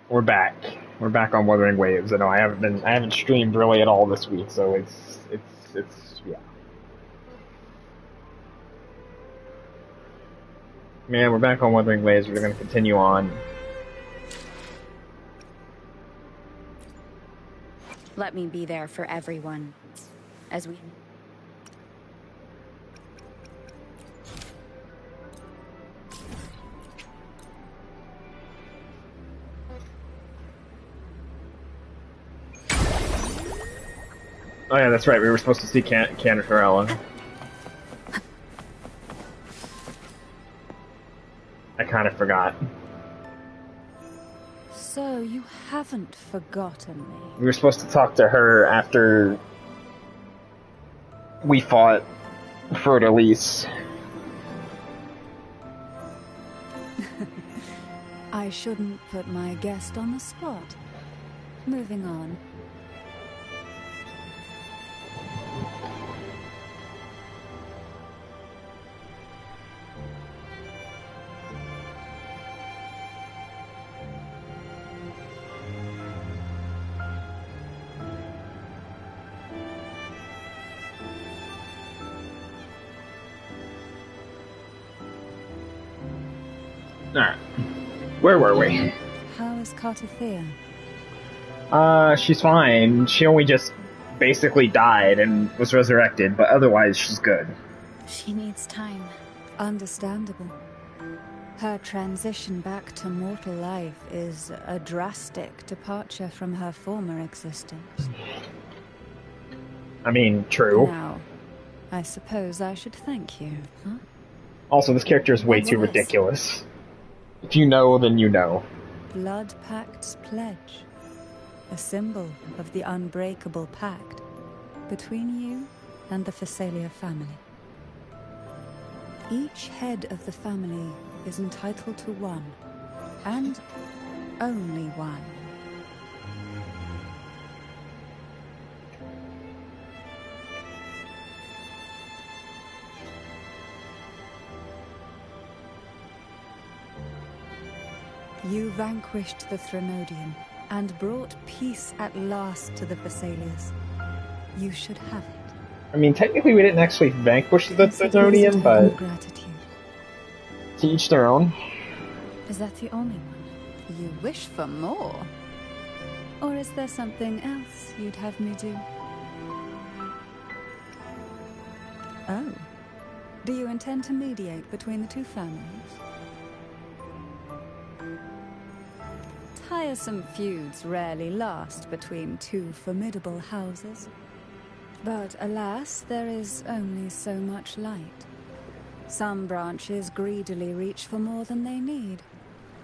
We're back. We're back on Wuthering Waves. I know I haven't streamed really at all this week, so it's yeah. Man, we're back on Wuthering Waves. We're gonna continue on. Let me be there for everyone. As we... Oh yeah, that's right. We were supposed to see Canterella. I kind of forgot. So you haven't forgotten me. We were supposed to talk to her after we fought for Elise. I shouldn't put my guest on the spot. Moving on. Alright. Where were we? How is Cartathea? She's fine. She only just basically died and was resurrected, but otherwise she's good. She needs time. Understandable. Her transition back to mortal life is a drastic departure from her former existence. I mean, true. Now, I suppose I should thank you, huh? Also, this character is way too ridiculous. If you know, then you know. Blood Pact's pledge. A symbol of the unbreakable pact between you and the Phasalia family. Each head of the family is entitled to one, and only one. You vanquished the Threnodian and brought peace at last to the Phasalias. You should have it. I mean, technically we didn't actually vanquish the Threnodian, but gratitude. To each their own. Is that the only one? You wish for more? Or is there something else you'd have me do? Oh. Do you intend to mediate between the two families? Tiresome feuds rarely last between two formidable houses. But alas, there is only so much light. Some branches greedily reach for more than they need,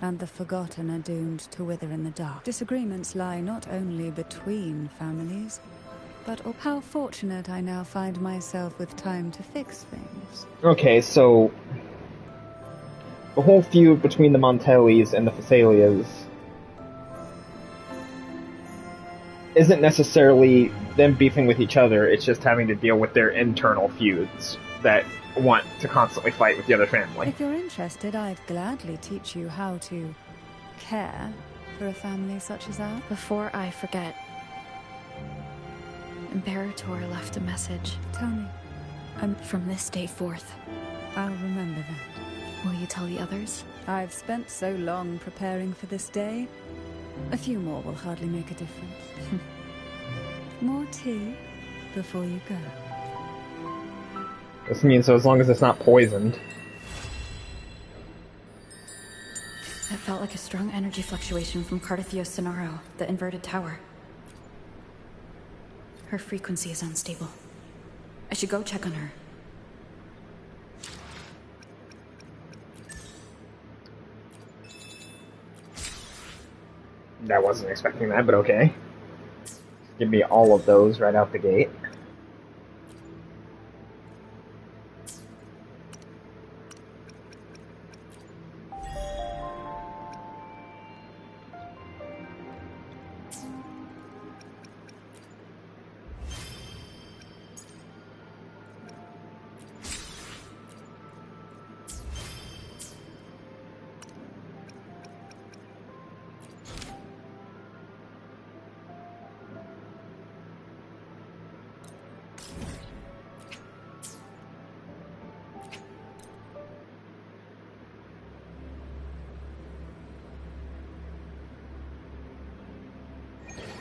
and the forgotten are doomed to wither in the dark. Disagreements lie not only between families, but how fortunate I now find myself with time to fix things. Okay, so the whole feud between the Montellis and the Phasalias isn't necessarily them beefing with each other, it's just having to deal with their internal feuds that want to constantly fight with the other family. If you're interested, I'd gladly teach you how to care for a family such as ours. Before I forget, Imperator left a message. Tell me. From this day forth. I'll remember that. Will you tell the others? I've spent so long preparing for this day. A few more will hardly make a difference. More tea before you go. This means so as long as it's not poisoned. That felt like a strong energy fluctuation from Cartathea Sonaro, the inverted tower. Her frequency is unstable. I should go check on her. I wasn't expecting that, but okay. Give me all of those right out the gate.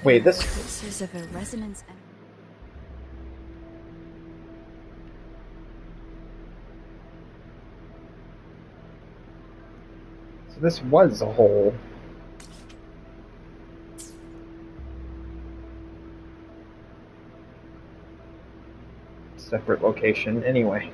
Wait, this... Traces of a resonance... So this was a whole... separate location, anyway.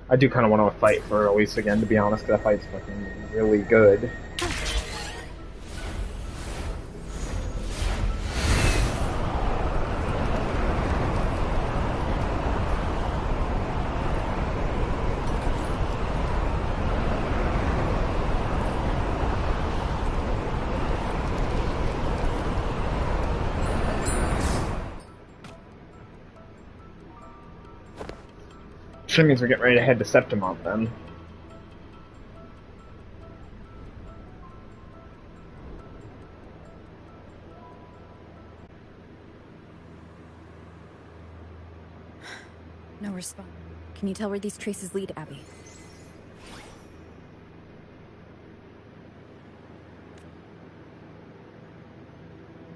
I do kind of want to fight for Elise again, to be honest, because that fight's fucking really good. That means we're getting ready to head to Septimont then. No response. Can you tell where these traces lead, Abby?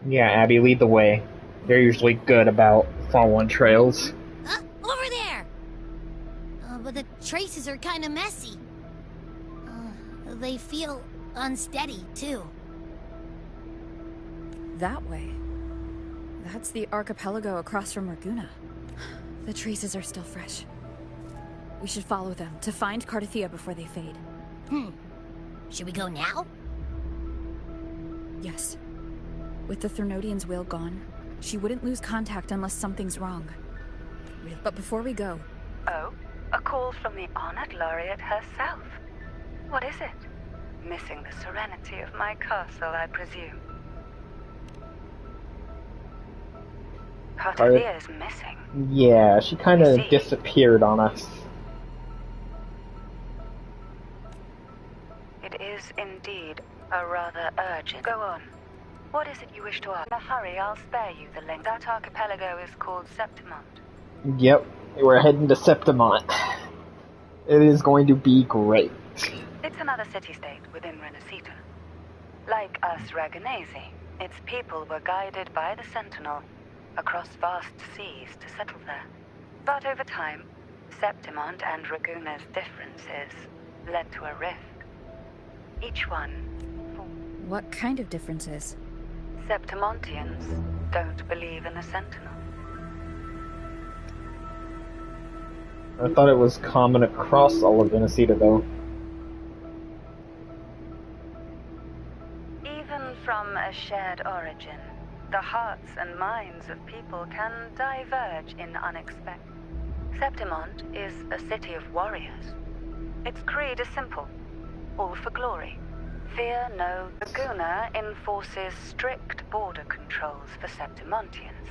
Yeah, Abby, lead the way. They're usually good about following trails. Over there! But the traces are kind of messy. They feel unsteady, too. That way. That's the archipelago across from Laguna. The traces are still fresh. We should follow them to find Cardathia before they fade. Should we go now? Yes. With the Thernodian's will gone, she wouldn't lose contact unless something's wrong. But before we go... Oh? A call from the honored laureate herself. What is it? Missing the serenity of my castle, I presume. Cardathia is missing. Yeah, she kind of disappeared on us. It is indeed a rather urgent. Go on. What is it you wish to ask? In a hurry, I'll spare you the length. That archipelago is called Septimont. Yep, we're heading to Septimont. It is going to be great. It's another city-state within Renacita. Like us Raganese, its people were guided by the Sentinel across vast seas to settle there. But over time, Septimont and Raguna's differences led to a rift. Each one... What kind of differences? Septimontians don't believe in the Sentinel. I thought it was common across all of Venecita, though. Even from a shared origin, the hearts and minds of people can diverge in unexpected. Septimont is a city of warriors. Its creed is simple, all for glory. Fear no. Laguna enforces strict border controls for Septimontians,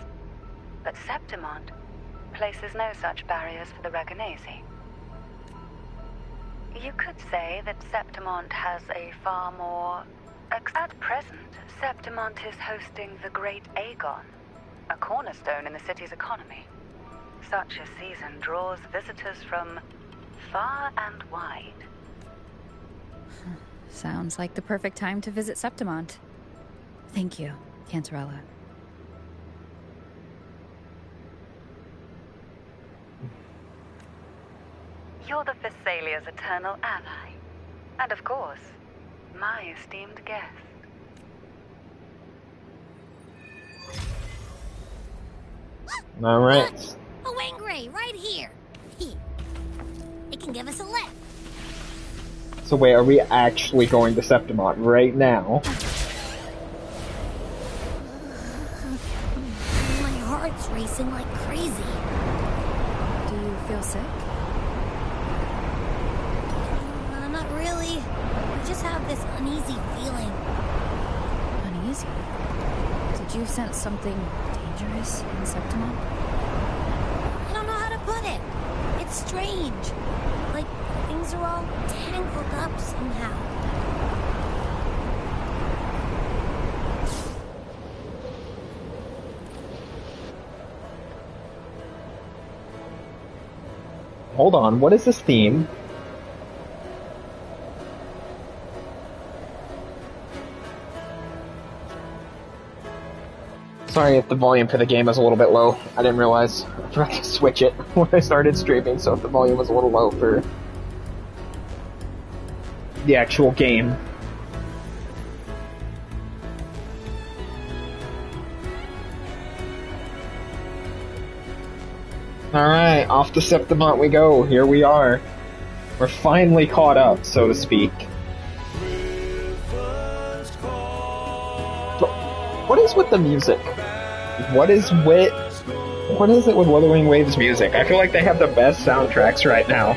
but Septimont places no such barriers for the Raganese. You could say that Septimont has a far more... At present, Septimont is hosting the Great Aegon, a cornerstone in the city's economy. Such a season draws visitors from far and wide. Sounds like the perfect time to visit Septimont. Thank you, Cantarella. You're the Thessalia's eternal ally. And of course, my esteemed guest. Alright. A Wangray, right here. It can give us a lift. So wait, are we actually going to Septimont right now? My heart's racing like crazy. Do you feel sick? Not really. I just have this uneasy feeling. Uneasy? Did you sense something dangerous in Septimont? I don't know how to put it. It's strange. Like, things are all tangled up somehow. hold on. What is this theme? Sorry if the volume for the game is a little bit low. I didn't realize. I forgot to switch it when I started streaming, so if the volume was a little low for the actual game. Alright, off to Septimont we go. Here we are. We're finally caught up, so to speak. What is with the music? What is it with Wuthering Waves music? I feel like they have the best soundtracks right now.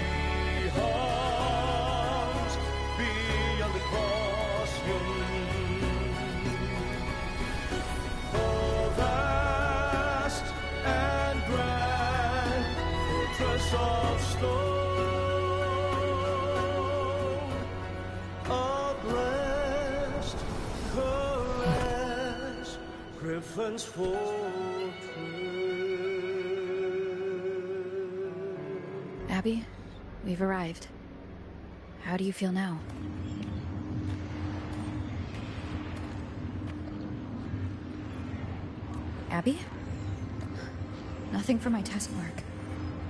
Abby, we've arrived. How do you feel now? Abby? Nothing for my test work.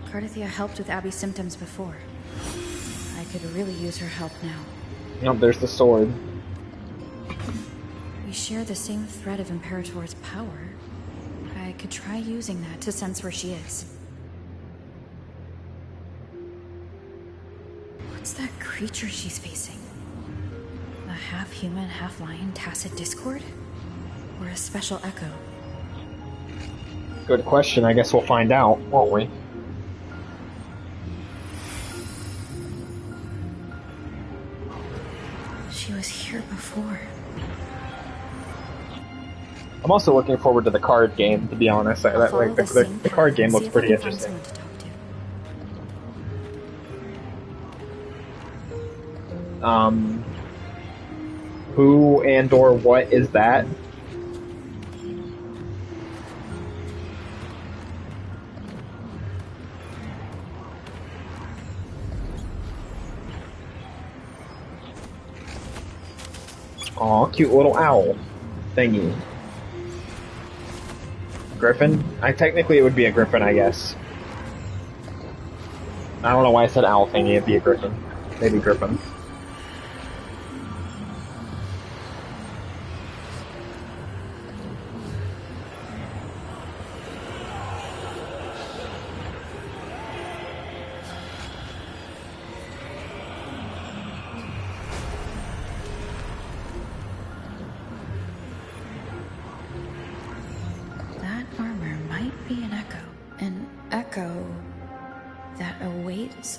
Cardathia helped with Abby's symptoms before. I could really use her help now. Nope, there's the sword. We share the same thread of Imperator's power. I could try using that to sense where she is. What's that creature she's facing? A half-human, half-lion tacit discord? Or a special echo? Good question. I guess we'll find out, won't we? She was here before. I'm also looking forward to the card game, to be honest. The card game looks pretty interesting. Who and or what is that? Aw, cute little owl thingy. Griffin? Technically it would be a griffin, I guess. I don't know why I said owl thingy, it'd be a griffin. Maybe griffin.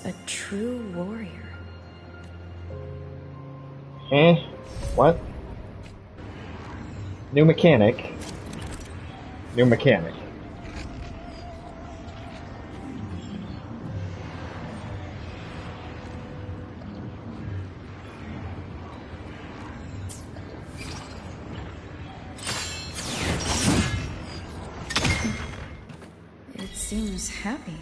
A true warrior. What? New mechanic. New mechanic. It seems happy.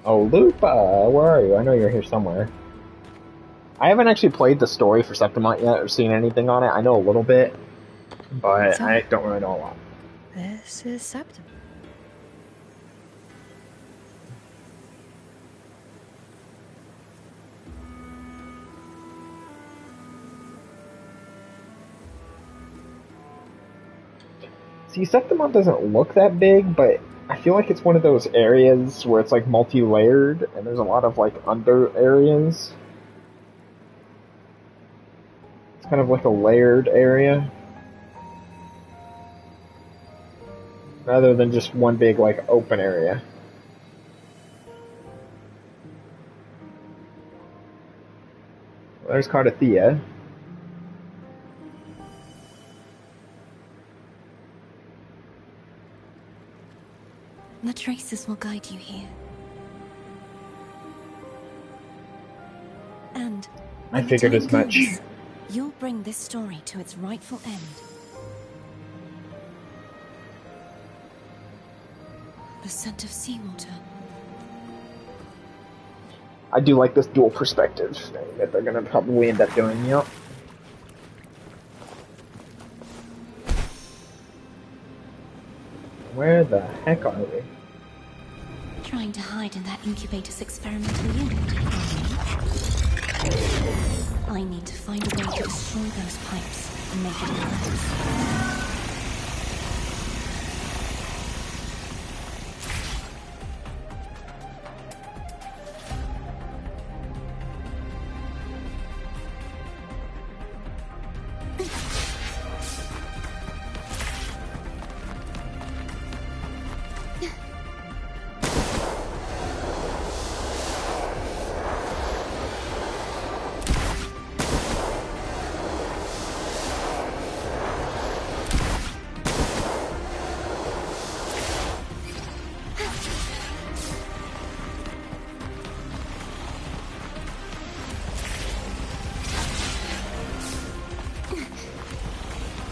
Oh, Lupa, where are you? I know you're here somewhere. I haven't actually played the story for Septimont yet or seen anything on it. I know a little bit, but So, I don't really know a lot. this is Septim. See, Septimont doesn't look that big, but I feel like it's one of those areas where it's like multi-layered, and there's a lot of like under areas. It's kind of like a layered area, rather than just one big like open area. Well, there's Cardathia. The traces will guide you here. And I when the figured time as much. comes, you'll bring this story to its rightful end. The scent of seawater. I do like this dual perspective thing that they're gonna probably end up doing, yep. Where the heck are we? Trying to hide in that incubator's experimental unit. I need to find a way to destroy those pipes and make it collapse.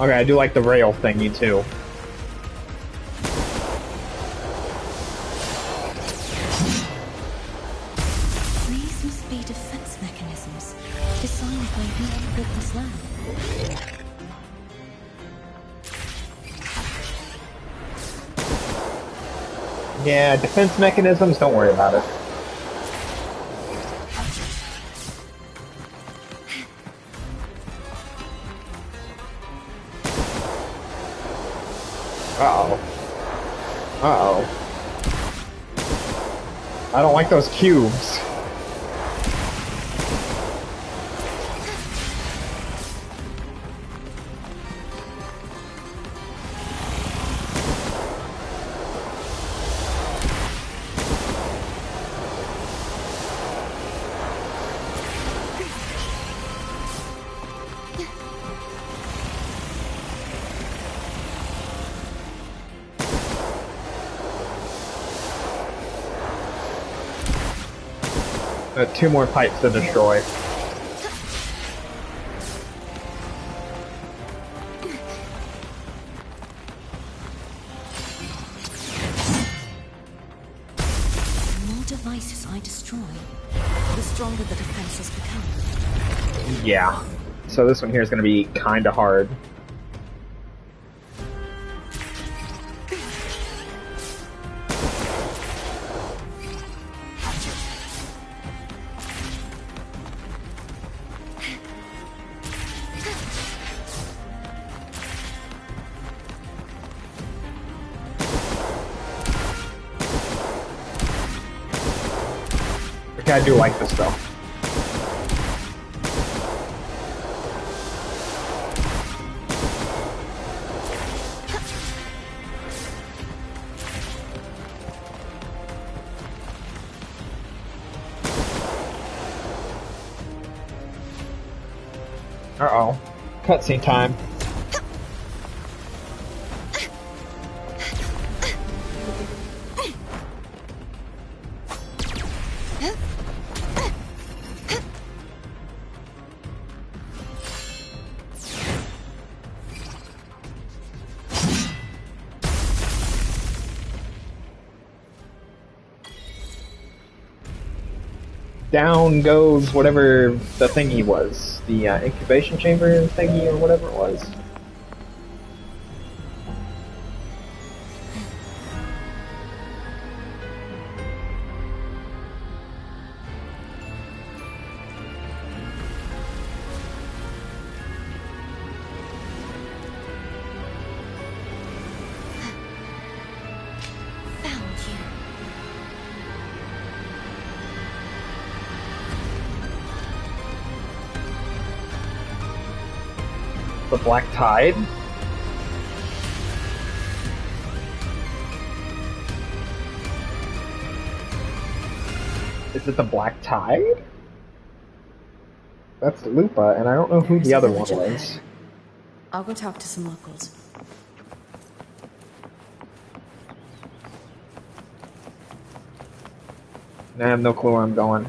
Okay, I do like the rail thingy too. These must be defense mechanisms designed by whoever built this land. Yeah, defense mechanisms, don't worry about it. Uh-oh. Uh-oh. I don't like those cubes. Two more pipes to destroy. The more devices I destroy, the stronger the defenses become. Yeah. So this one here is going to be kind of hard. I do like this though. Uh-oh. Cutscene time. down goes whatever the thingy was. The incubation chamber thingy or whatever it was. Found you. The Black Tide. Is it the Black Tide? That's Lupa, and I don't know who There's the a other one village was. ahead. I'll go talk to some locals. I have no clue where I'm going.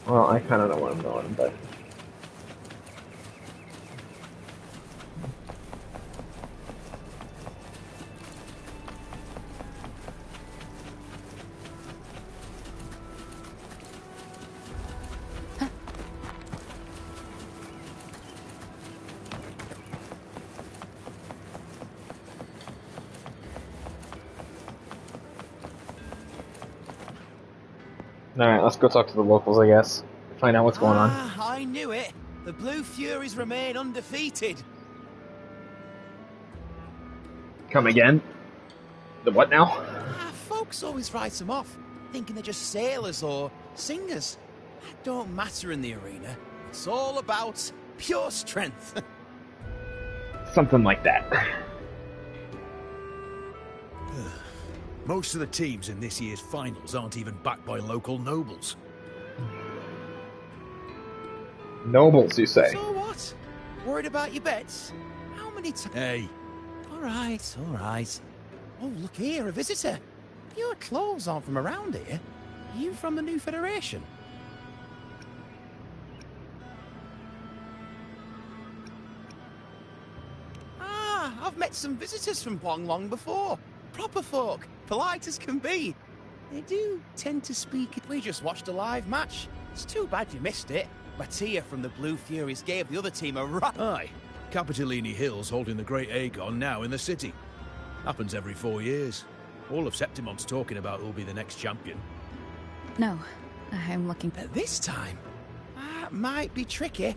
Well, I kind of know where I'm going, but... Alright, let's go talk to the locals, I guess. Find out what's going on. I knew it. The Blue Furies remain undefeated. Come again? The what now? Folks always write them off, thinking they're just sailors or singers. That don't matter in the arena. It's all about pure strength. Something like that. Most of the teams in this year's finals aren't even backed by local nobles. Nobles, you say? So what? Worried about your bets? How many times? Hey, All right. Oh, look here, a visitor. Your clothes aren't from around here. Are you from the New Federation? I've met some visitors from Long before. Proper folk, polite as can be. They do tend to speak. We just watched a live match. It's too bad you missed it. Mattia from the Blue Furies gave the other team a run. aye. Capitolini Hill's holding the Great Aegon now in the city. Happens every 4 years. All of Septimon's talking about who'll be the next champion. No, I'm looking. At this time, that might be tricky.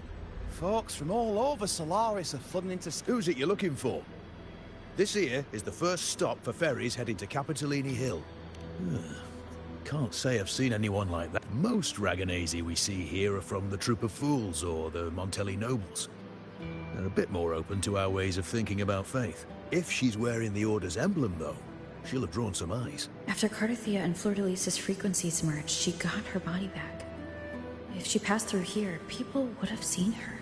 Folks from all over Solaris are flooding into... Who's it you're looking for? This here is the first stop for ferries heading to Capitolini Hill. Can't say I've seen anyone like that. Most Raganazi we see here are from the Troop of Fools or the Montelli Nobles. They're a bit more open to our ways of thinking about faith. If she's wearing the Order's emblem, though, she'll have drawn some eyes. After Cardathia and Fleur-de-Lis's frequencies merged, she got her body back. If she passed through here, people would have seen her.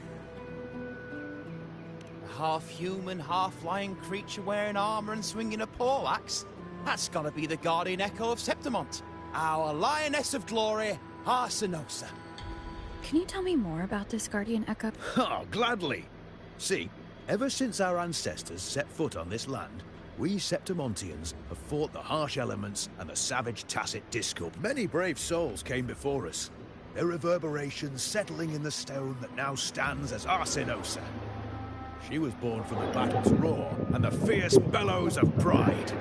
A half-human, half-lion creature wearing armor and swinging a poleaxe? That's gotta be the Guardian Echo of Septimont. Our Lioness of Glory, Arsinosa. Can you tell me more about this Guardian Echo? Oh, gladly! See, ever since our ancestors set foot on this land, we Septimontians have fought the harsh elements and the savage Tacit Discord. Many brave souls came before us, their reverberations settling in the stone that now stands as Arsinosa. She was born from the battle's roar and the fierce bellows of pride.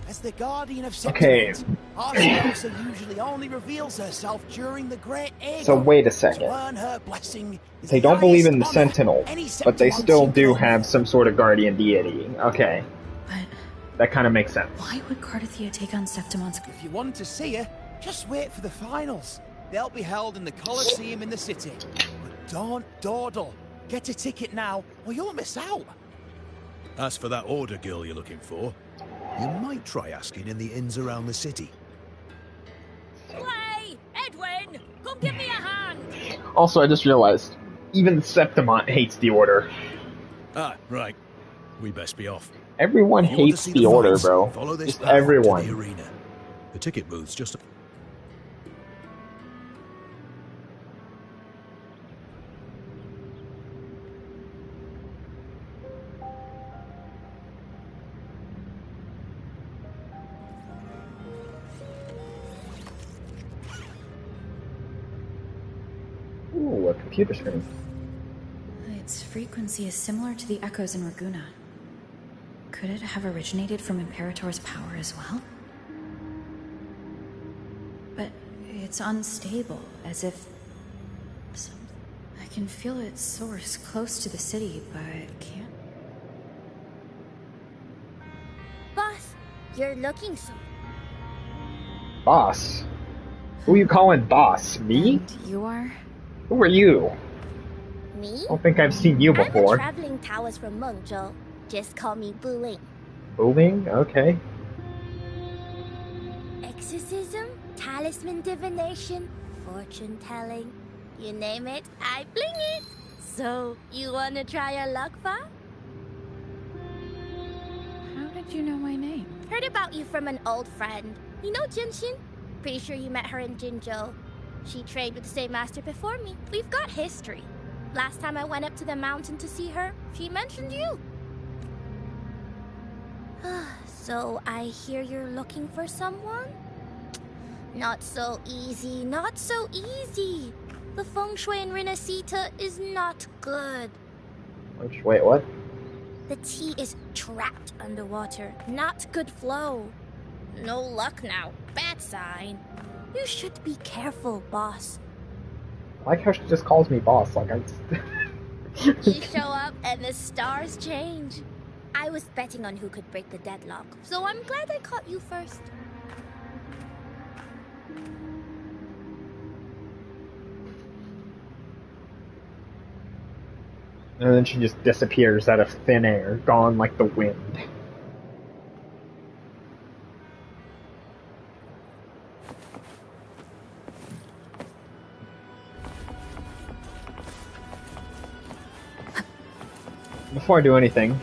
As the Guardian of Okay. Septimont, Arsinosa usually only reveals herself during the Great Aegon. So wait a second. To earn her blessing is They the don't believe in the highest honor Sentinel, any but they still Septimontian do can have offer. some sort of guardian deity. Okay, But that kind of makes sense. why would Cardathia take on Septimon's... If you want to see her, just wait for the finals. They'll be held in the Colosseum in the city. But don't dawdle. Get a ticket now, or you'll miss out. As for that Order girl you're looking for, you might try asking in the inns around the city. Hey, Edwin! Come give me a hand! Also, I just realized, even Septimont hates the Order. Ah, right. We best be off. Everyone If you want to hates see the Order, fights, bro. Follow this Just path to the everyone. arena. The ticket booth's just... computer screen. Its frequency is similar to the echoes in Raguna. Could it have originated from Imperator's power as well? But it's unstable, as if... I can feel its source close to the city, but can't... Boss, you're looking so... Boss? Who are you calling boss? Me? And you are? Who are you? Me? I don't think I've seen you I'm a before. traveling Taoist from Mengzhou. Just call me Buling. Booming? Okay. Exorcism, talisman divination, fortune telling. You name it, I bling it. So, you wanna try your luck, Fa? How did you know my name? Heard about you from an old friend. You know Jinshin? Pretty sure you met her in Jinzhou. She trained with the same master before me. We've got history. Last time I went up to the mountain to see her, she mentioned you. So I hear you're looking for someone? Not so easy, not so easy. The feng shui in Renacita is not good. Wait, what? The tea is trapped underwater, not good flow. No luck now, bad sign. You should be careful, boss. I like how she just calls me boss, like I... You show up and the stars change. I was betting on who could break the deadlock, so I'm glad I caught you first. And then she just disappears out of thin air, gone like the wind. Before I do anything,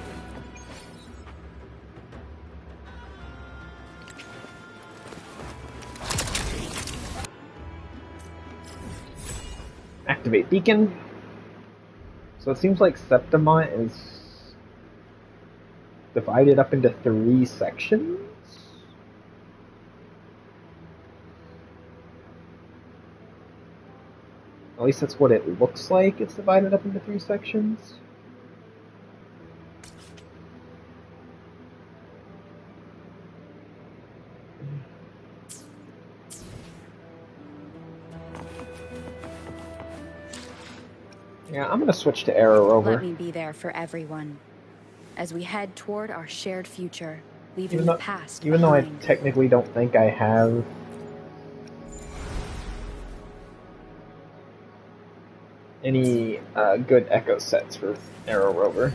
activate beacon. So it seems like Septimont is divided up into 3 sections. At least that's what it looks like. It's divided up into 3 sections. Yeah, I'm gonna switch to Arrow Rover. Let me be there for everyone. As we head toward our shared future, leaving the past Even though I behind. technically don't think I have any good echo sets for Arrow Rover.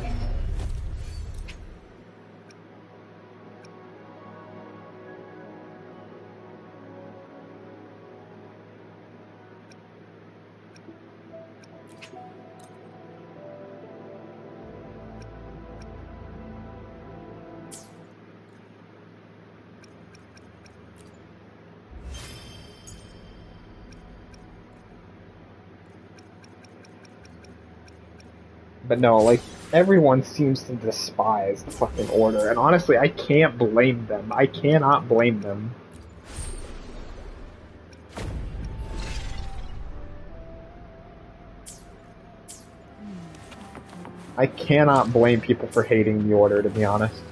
But no, like, everyone seems to despise the fucking Order, and honestly, I can't blame them. I cannot blame them. I cannot blame people for hating the Order, to be honest.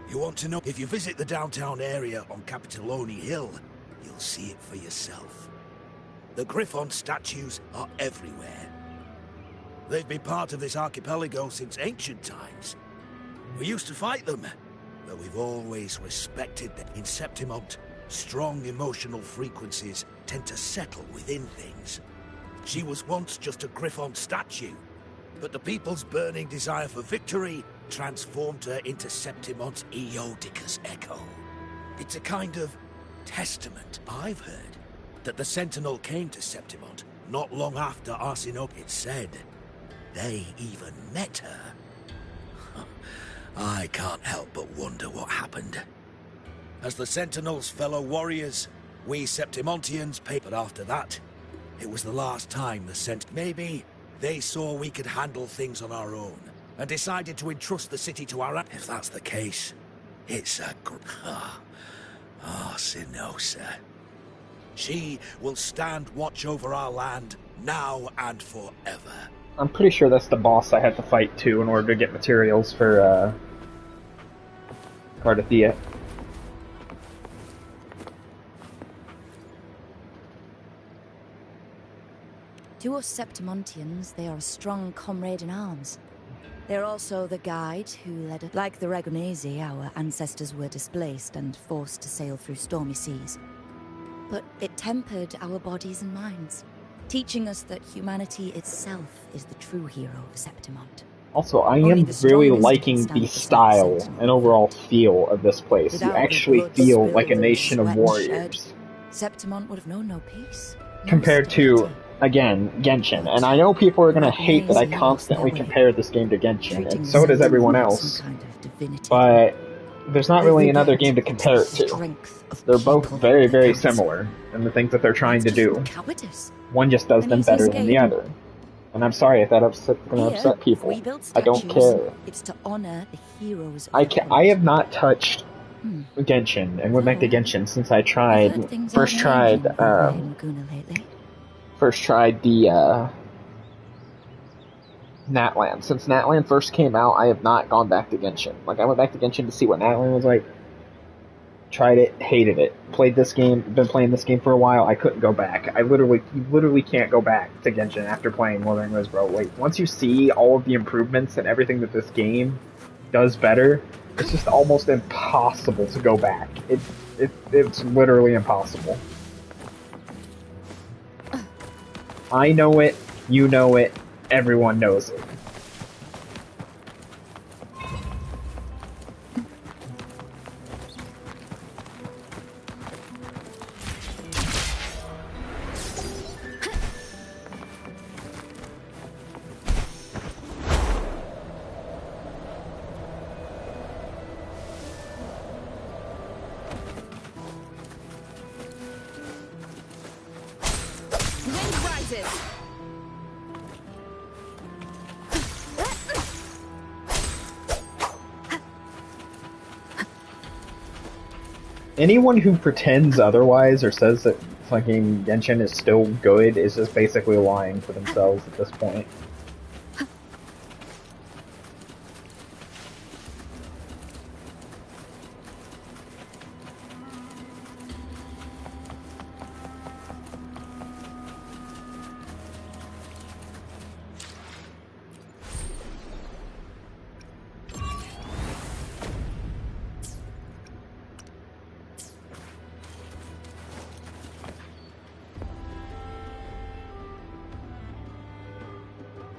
You want to know? If you visit the downtown area on Capitoloni Hill, you'll see it for yourself. The Griffon statues are everywhere. They've been part of this archipelago since ancient times. We used to fight them, but we've always respected them. In Septimont, strong emotional frequencies tend to settle within things. She was once just a Griffon statue, but the people's burning desire for victory transformed her into Septimont's Eodicus echo. It's a kind of testament. I've heard that the Sentinel came to Septimont not long after Arsinoe. It's said they even met her. I can't help but wonder what happened. As the Sentinel's fellow warriors, we Septimontians paid, but after that, it was the last time the Maybe they saw we could handle things on our own, and decided to entrust the city to our... If that's the case, it's a... Sinosa. She will stand watch over our land now and forever. I'm pretty sure that's the boss I had to fight too in order to get materials for Cardathia. To us Septimontians, they are a strong comrade in arms. They're also the guide who led us. Like the Ragonesi, our ancestors were displaced and forced to sail through stormy seas. But it tempered our bodies and minds, teaching us that humanity itself is the true hero of Septimont. Also, I am really liking the style and overall feel of this place. You actually feel like a nation of warriors. Septimont would have known no peace. Compared to, again, Genshin. And I know people are going to hate that I constantly compare this game to Genshin, and so does everyone else. But there's not really another game to compare it to. They're both very, very similar in the things that they're trying to do. One just does them better than the other. And I'm sorry if that gonna upset people. I don't care. It's to honor the heroes. I have not touched Genshin and went back to Genshin since I first tried the Natlan. Since Natlan first came out, I have not gone back to Genshin. Like, I went back to Genshin to see what Natlan was like. Tried it, hated it. Played this game, been playing this game for a while, I couldn't go back. You literally can't go back to Genshin after playing Wuthering, bro. Like, once you see all of the improvements and everything that this game does better, it's just almost impossible to go back. It's literally impossible. I know it, you know it, everyone knows it. Anyone who pretends otherwise or says that fucking Genshin is still good is just basically lying to themselves at this point.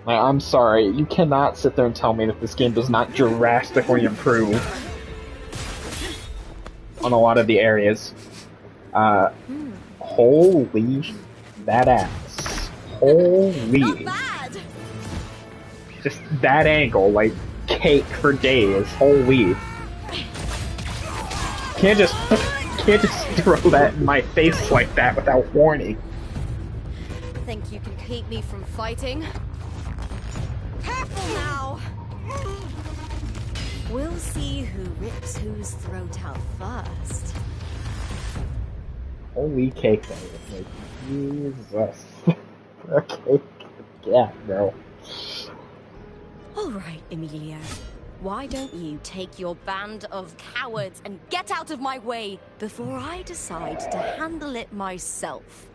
I'm sorry, you cannot sit there and tell me that this game does not drastically improve on a lot of the areas. Holy that ass. Holy. Not bad. Just that angle, like cake for days. Holy. Can't just throw that in my face like that without warning. Think you can keep me from fighting? Careful now! We'll see who rips whose throat out first. Holy cake, though. Like, Jesus. Okay. Yeah, bro. Alright, Emilia. Why don't you take your band of cowards and get out of my way before I decide to handle it myself?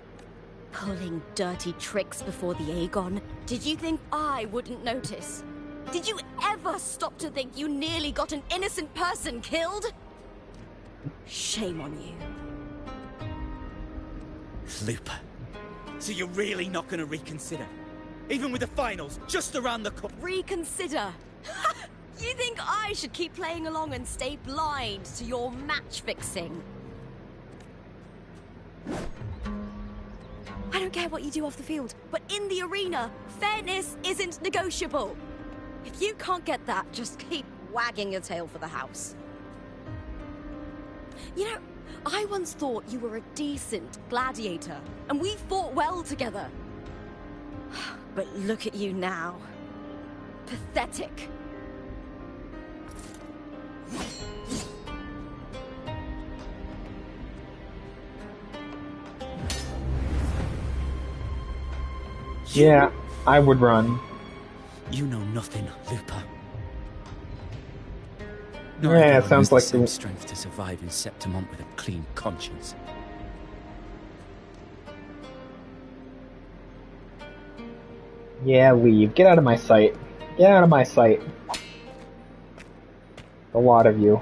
Pulling dirty tricks before the Aegon? Did you think I wouldn't notice? Did you ever stop to think you nearly got an innocent person killed? Shame on you. Looper. So you're really not going to reconsider? Even with the finals just around the corner? Reconsider? You think I should keep playing along and stay blind to your match fixing? I don't care what you do off the field, but in the arena, fairness isn't negotiable. If you can't get that, just keep wagging your tail for the house. You know, I once thought you were a decent gladiator, and we fought well together. But look at you now. Pathetic. Yeah, I would run. You know nothing, Lupa. Yeah, Not it everyone sounds has the like same the- strength to survive in Septimont with a clean conscience. Yeah, leave. Get out of my sight. Get out of my sight. A lot of you.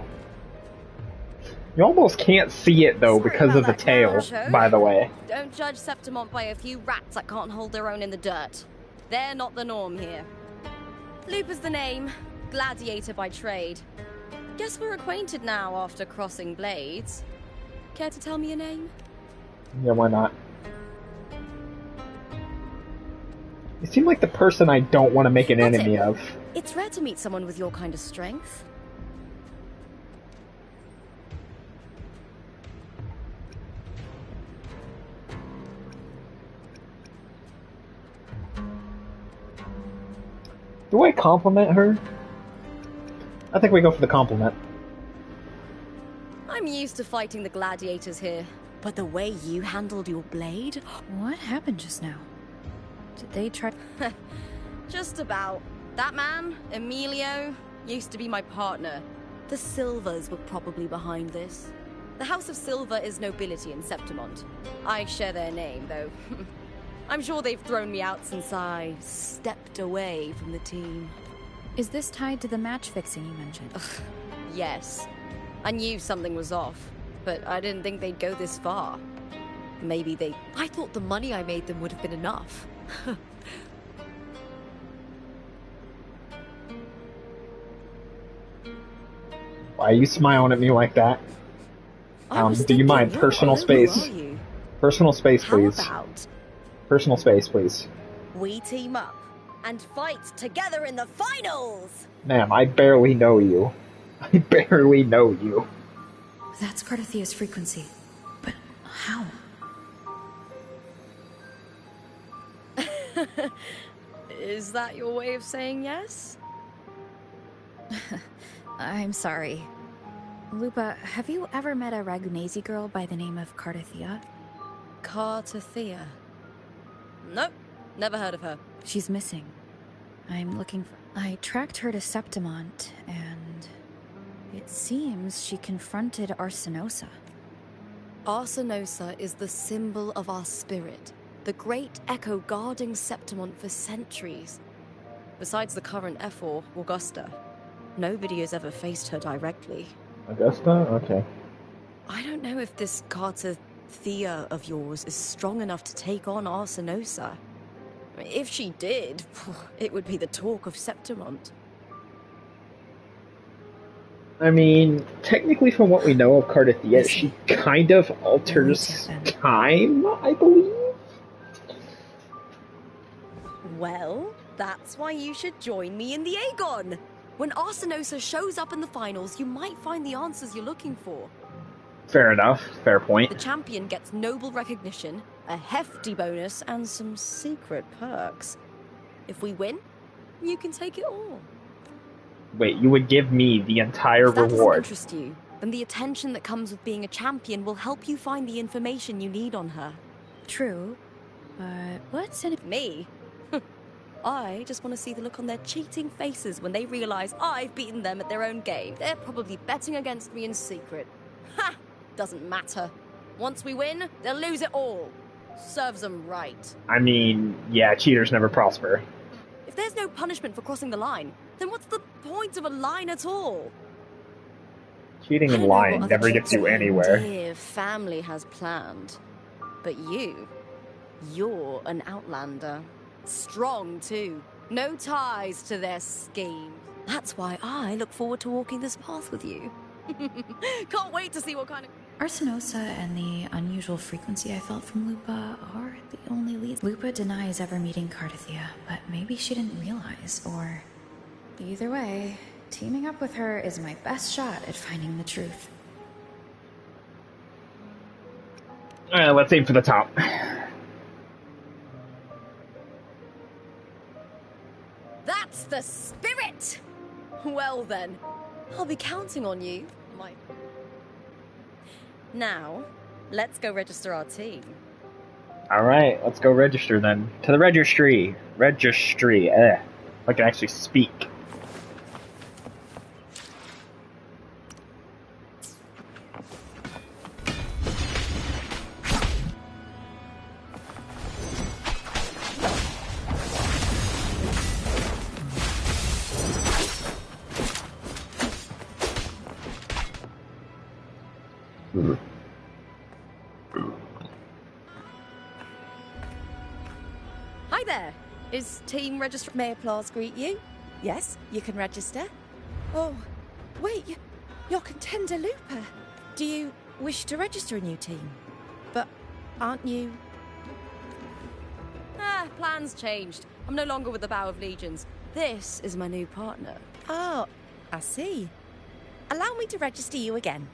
You almost can't see it, though, Sorry because about of the that clown tail, show. by the way. Don't judge Septimont by a few rats that can't hold their own in the dirt. They're not the norm here. Lupa's the name, gladiator by trade. Guess we're acquainted now after crossing blades. Care to tell me your name? Yeah, why not? You seem like the person I don't want to make an That's enemy it. of. It's rare to meet someone with your kind of strength. Do I compliment her? I think we go for the compliment. I'm used to fighting the gladiators here, but the way you handled your blade? What happened just now? Did they try? Just about. That man, Emilio, used to be my partner. The Silvers were probably behind this. The House of Silver is nobility in Septimont. I share their name, though. I'm sure they've thrown me out since I stepped away from the team. Is this tied to the match fixing you mentioned? Yes. I knew something was off, but I didn't think they'd go this far. Maybe they... I thought the money I made them would have been enough. Why are you smiling at me like that? Do you mind? Personal space. Personal space, please. How about Personal space, please. we team up and fight together in the finals? Ma'am, I barely know you. I barely know you. That's Cardathia's frequency. But how? Is that your way of saying yes? I'm sorry. Lupa, have you ever met a Ragunesi girl by the name of Cardathia? Cartathea. Nope, never heard of her. She's missing. I'm looking for... I tracked her to Septimont, and... it seems she confronted Arsenosa. Arsenosa is the symbol of our spirit, the great echo guarding Septimont for centuries. Besides the current Ephor, Augusta, nobody has ever faced her directly. Augusta? Okay. I don't know if this Cartathea of yours is strong enough to take on Arsenosa. If she did, it would be the talk of Septimont. I mean, technically from what we know of Cardathia, she kind of alters time, I believe? Well, that's why you should join me in the Aegon! When Arsenosa shows up in the finals, you might find the answers you're looking for. Fair enough. Fair point. The champion gets noble recognition, a hefty bonus, and some secret perks. If we win, you can take it all. Wait, you would give me the entire If that doesn't reward? interest you, then the attention that comes with being a champion will help you find the information you need on her. True, but what's in it? Me? I just want to see the look on their cheating faces when they realize I've beaten them at their own game. They're probably betting against me in secret. Ha! Doesn't matter. Once we win, they'll lose it all. Serves them right. I mean, yeah, cheaters never prosper. If there's no punishment for crossing the line, then what's the point of a line at all? Cheating I and don't know lying what never other gets you kids' anywhere. dear family has planned. But you're an outlander. Strong, too. No ties to their scheme. That's why I look forward to walking this path with you. Can't wait to see what kind of... Arsenosa and the unusual frequency I felt from Lupa are the only leads. Lupa denies ever meeting Cardathia, but maybe she didn't realize, or... Either way, teaming up with her is my best shot at finding the truth. Alright, let's aim for the top. That's the spirit! Well then, I'll be counting on you. Now, let's go register our team. Alright, let's go register then. To the registry. Registry. I can actually speak. Hi there. Is team register? May applause greet you? Yes, you can register. Oh, wait, you're Contender Looper. Do you wish to register a new team? But aren't you... Plans changed. I'm no longer with the Bow of Legions. This is my new partner. Oh, I see. Allow me to register you again.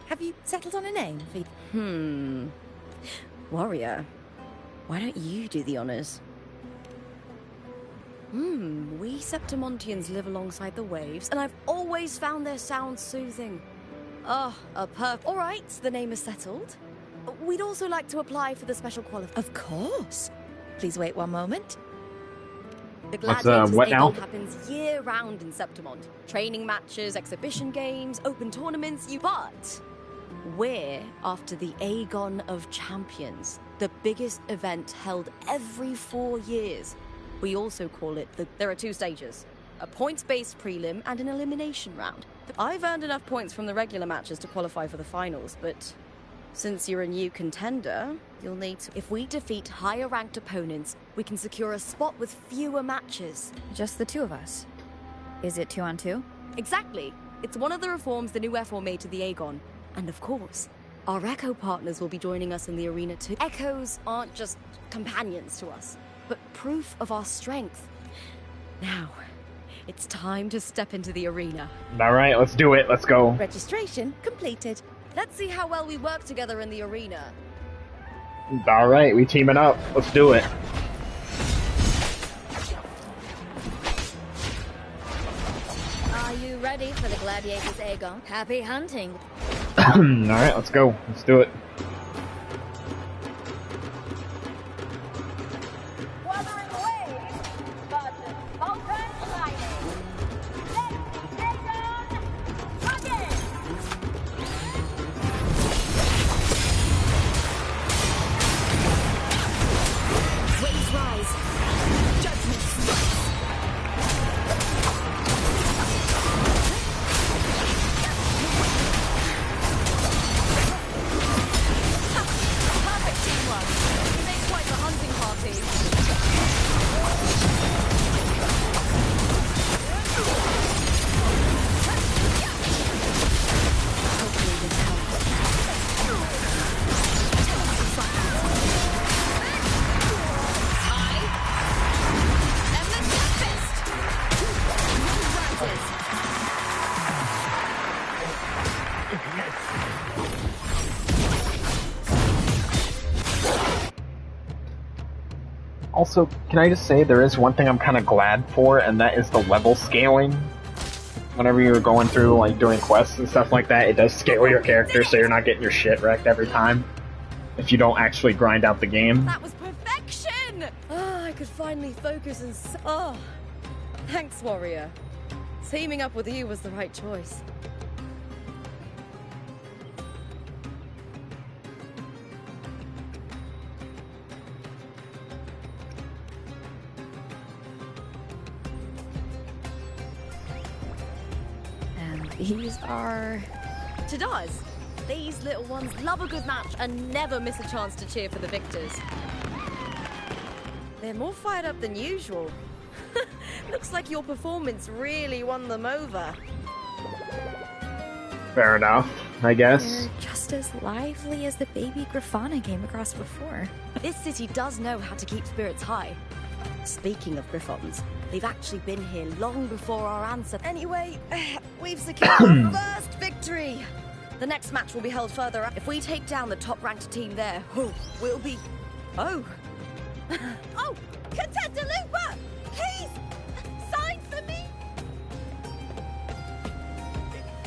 Have you settled on a name for... Warrior. Why don't you do the honors? We Septimontians live alongside the waves, and I've always found their sound soothing. Oh, all right, the name is settled. We'd also like to apply for the special qualification. Of course. Please wait one moment. The Gladiators what now? Aegon happens year-round in Septimont. Training matches, exhibition games, open tournaments, But we're after the Aegon of Champions, the biggest event held every 4 years. We also call it there are 2 stages, a points-based prelim and an elimination round. I've earned enough points from the regular matches to qualify for the finals, but since you're a new contender, you'll need to... If we defeat higher-ranked opponents, we can secure a spot with fewer matches. Just the 2 of us. Is it 2 on 2? Exactly. It's one of the reforms the new F4 made to the Aegon. And of course, our Echo partners will be joining us in the arena too. Echoes aren't just companions to us, but proof of our strength. Now, it's time to step into the arena. Alright, let's do it. Let's go. Registration completed. Let's see how well we work together in the arena. Alright, we teaming up. Let's do it. Are you ready for the Gladiators Aegon? Happy hunting. Alright, let's go. Let's do it. Wuthering waves versus Vulcan lightning. Let's Aegon again! Waves rise. Judgment strikes. Perfect teamwork. We made quite the hunting party. Hopefully this helps. And the Tempest! No rises. Also, can I just say there is one thing I'm kind of glad for, and that is the level scaling. Whenever you're going through, like, doing quests and stuff like that, it does scale your character so you're not getting your shit wrecked every time. If you don't actually grind out the game. That was perfection! I could finally focus and... Thanks, Warrior. Teaming up with you was the right choice. And these are... Tadars, these little ones love a good match and never miss a chance to cheer for the victors. They're more fired up than usual. Looks like your performance really won them over. Fair enough, I guess. They're just as lively as the baby Grafana came across before. This city does know how to keep spirits high. Speaking of Griffons, they've actually been here long before our ancestors. Anyway, we've secured our first victory. The next match will be held further out. If we take down the top-ranked team there, we'll be... Oh. Oh, Contender Looper! Please! Sign for me!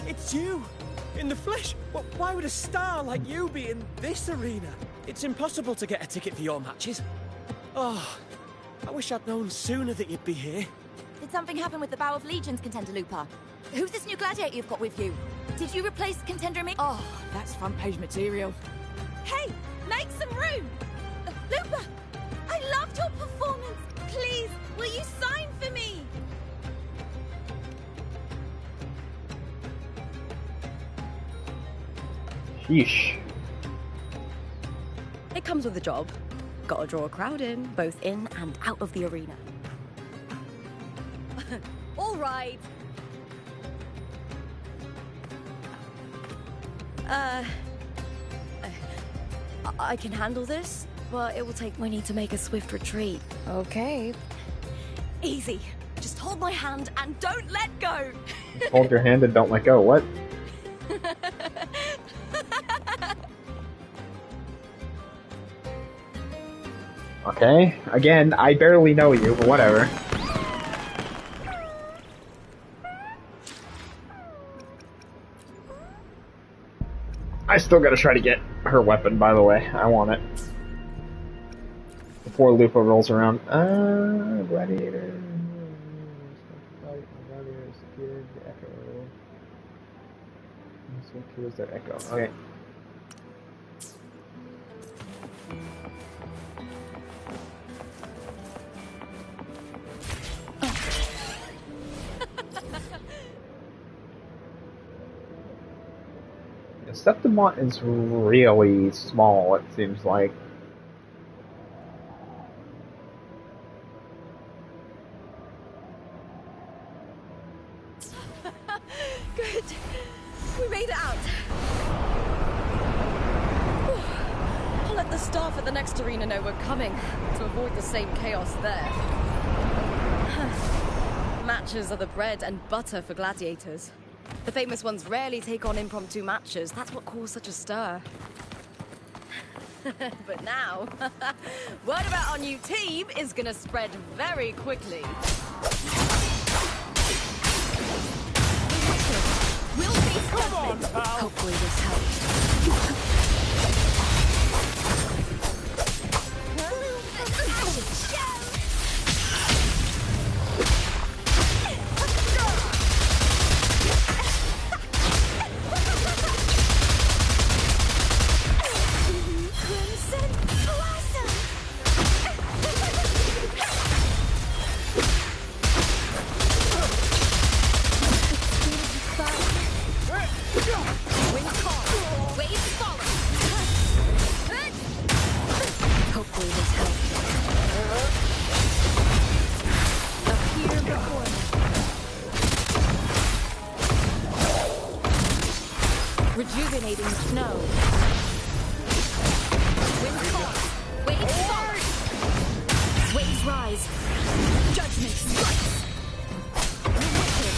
It's you! In the flesh! Why would a star like you be in this arena? It's impossible to get a ticket for your matches. Oh, I wish I'd known sooner that you'd be here. Did something happen with the Bow of Legions, Contender Lupa? Who's this new gladiator you've got with you? Did you replace Contender Me? Oh, that's front page material. Hey, make some room! Lupa, I loved your performance. Please, will you sign for me? Yeesh. It comes with the job. Gotta draw a crowd in, both in and out of the arena. All right. I can handle this, but it will take... We need to make a swift retreat. Okay. Easy. Just hold my hand and don't let go. Hold your hand and don't let go. What? Okay. Again, I barely know you, but whatever. I still gotta try to get her weapon, by the way. I want it. Before Lupa rolls around. Gladiator. Gladiator secured the echo. Secures their echo. Okay. Septimont is really small, it seems like. Good. We made it out. I'll let the staff at the next arena know we're coming to avoid the same chaos there. Matches are the bread and butter for gladiators. The famous ones rarely take on impromptu matches. That's what caused such a stir. But now, word about our new team is gonna spread very quickly. We'll be struggling. Hopefully this helps. Rejuvenating snow. Wind falls. Waves fall. Waves rise. Judgment strikes. The wicked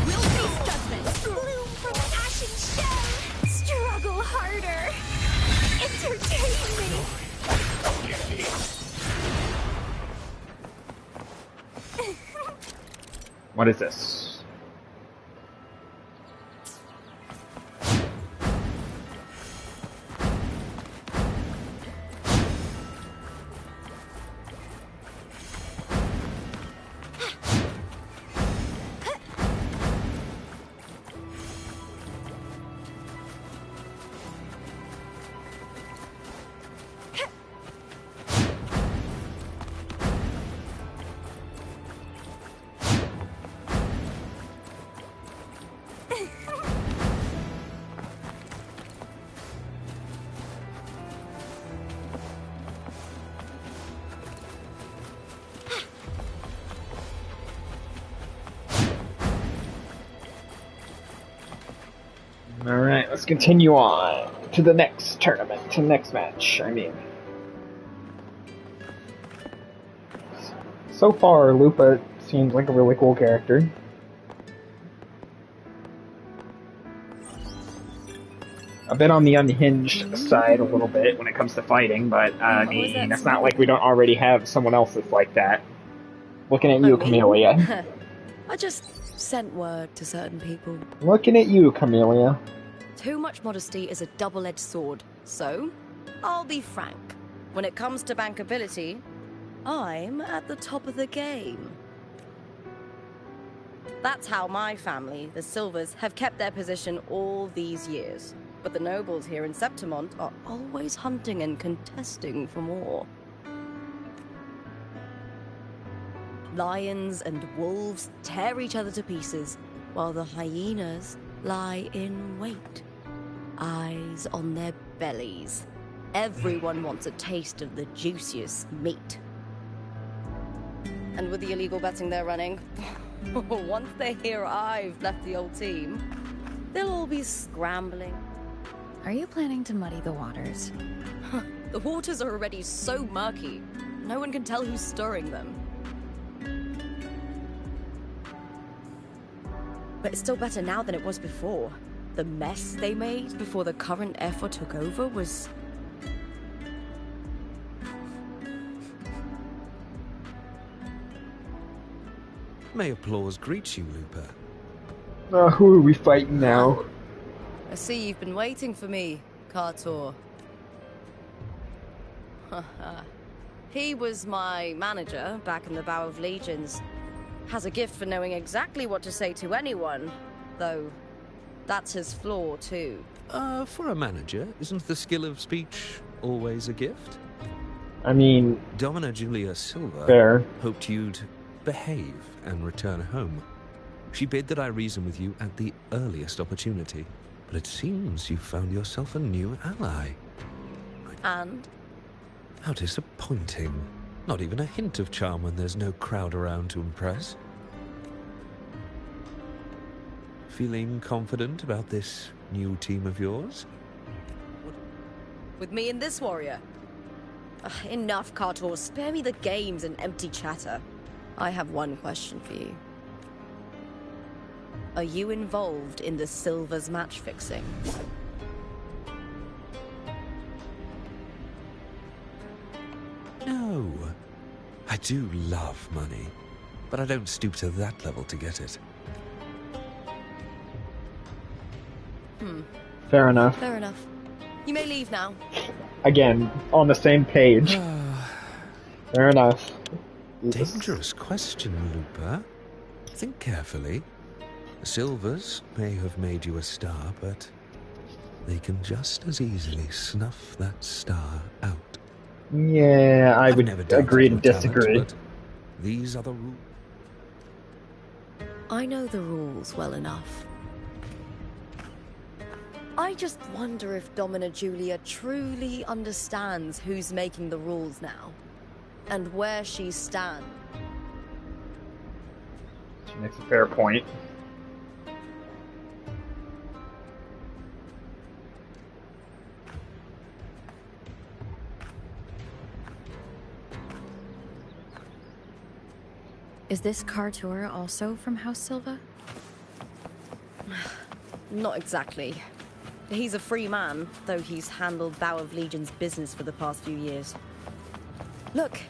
will face judgment. Bloom from ashen shell. Struggle harder. Entertain me. What is this? Alright, let's continue on to the next tournament, to the next match, I mean. So far, Lupa seems like a really cool character. A bit on the unhinged side a little bit when it comes to fighting, but I mean, it's not like we don't already have someone else that's like that. Looking at you, Camellia. I just sent word to certain people. Looking at you, Camellia. Too much modesty is a double-edged sword, so I'll be frank. When it comes to bankability, I'm at the top of the game. That's how my family, the Silvers, have kept their position all these years. But the nobles here in Septimont are always hunting and contesting for more. Lions and wolves tear each other to pieces, while the hyenas lie in wait, eyes on their bellies. Everyone wants a taste of the juiciest meat. And with the illegal betting they're running, once they hear I've left the old team, they'll all be scrambling. Are you planning to muddy the waters? The waters are already so murky, no one can tell who's stirring them. But it's still better now than it was before. The mess they made before the current effort took over was... May applause greet you, Lupa. Who are we fighting now? I see you've been waiting for me, Kartor. He was my manager back in the Bow of Legions. Has a gift for knowing exactly what to say to anyone, though that's his flaw too. For a manager, isn't the skill of speech always a gift? I mean... Domina Julia Silva fair. Hoped you'd behave and return home. She bid that I reason with you at the earliest opportunity, but it seems you've found yourself a new ally. And? How disappointing. Not even a hint of charm when there's no crowd around to impress. Feeling confident about this new team of yours? With me and this warrior? Enough, Kartor. Spare me the games and empty chatter. I have one question for you. Are you involved in the Silver's match fixing? No. I do love money, but I don't stoop to that level to get it. Fair enough. Fair enough. You may leave now. Again, on the same page. Fair enough. Dangerous question, Lupa. Think carefully. The Silvers may have made you a star, but they can just as easily snuff that star out. Yeah, I would agree to disagree. Talent, these are the rules. I know the rules well enough. I just wonder if Domina Julia truly understands who's making the rules now, and where she stands. She makes a fair point. Is this Kartor also from House Silva? Not exactly. He's a free man, though he's handled Bow of Legion's business for the past few years. Look.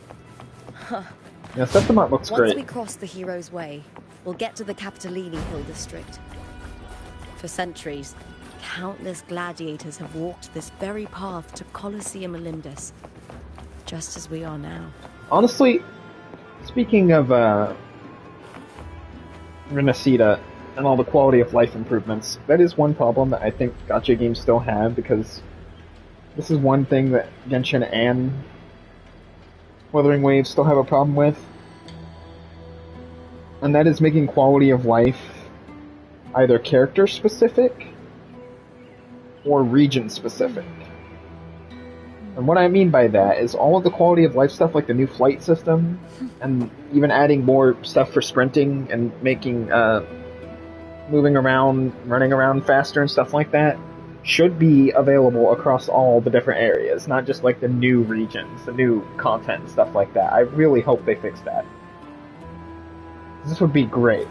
Yeah, Septimont looks great. Once we cross the Hero's Way, we'll get to the Capitolini Hill District. For centuries, countless gladiators have walked this very path to Colosseum Olympus, just as we are now. Honestly, speaking of Renacida and all the quality of life improvements, that is one problem that I think gacha games still have, because this is one thing that Genshin and Wuthering Waves still have a problem with, and that is making quality of life either character specific or region specific. And what I mean by that is all of the quality of life stuff, like the new flight system, and even adding more stuff for sprinting and making moving around, running around faster and stuff like that, should be available across all the different areas, not just like the new regions, the new content and stuff like that. I really hope they fix that. This would be great.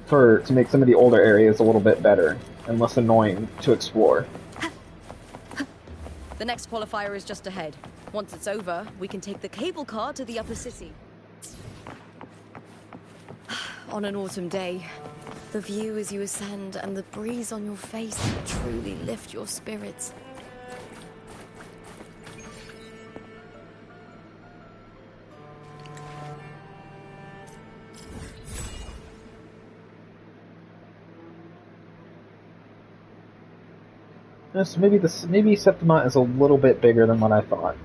To make some of the older areas a little bit better and less annoying to explore. The next qualifier is just ahead. Once it's over, we can take the cable car to the upper city. On an autumn day, The view as you ascend and the breeze on your face truly lift your spirits. Yes, maybe Septimont is a little bit bigger than what I thought.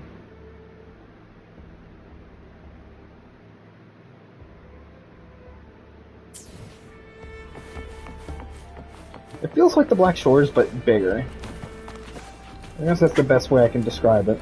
It feels like the Black Shores, but bigger. I guess that's the best way I can describe it.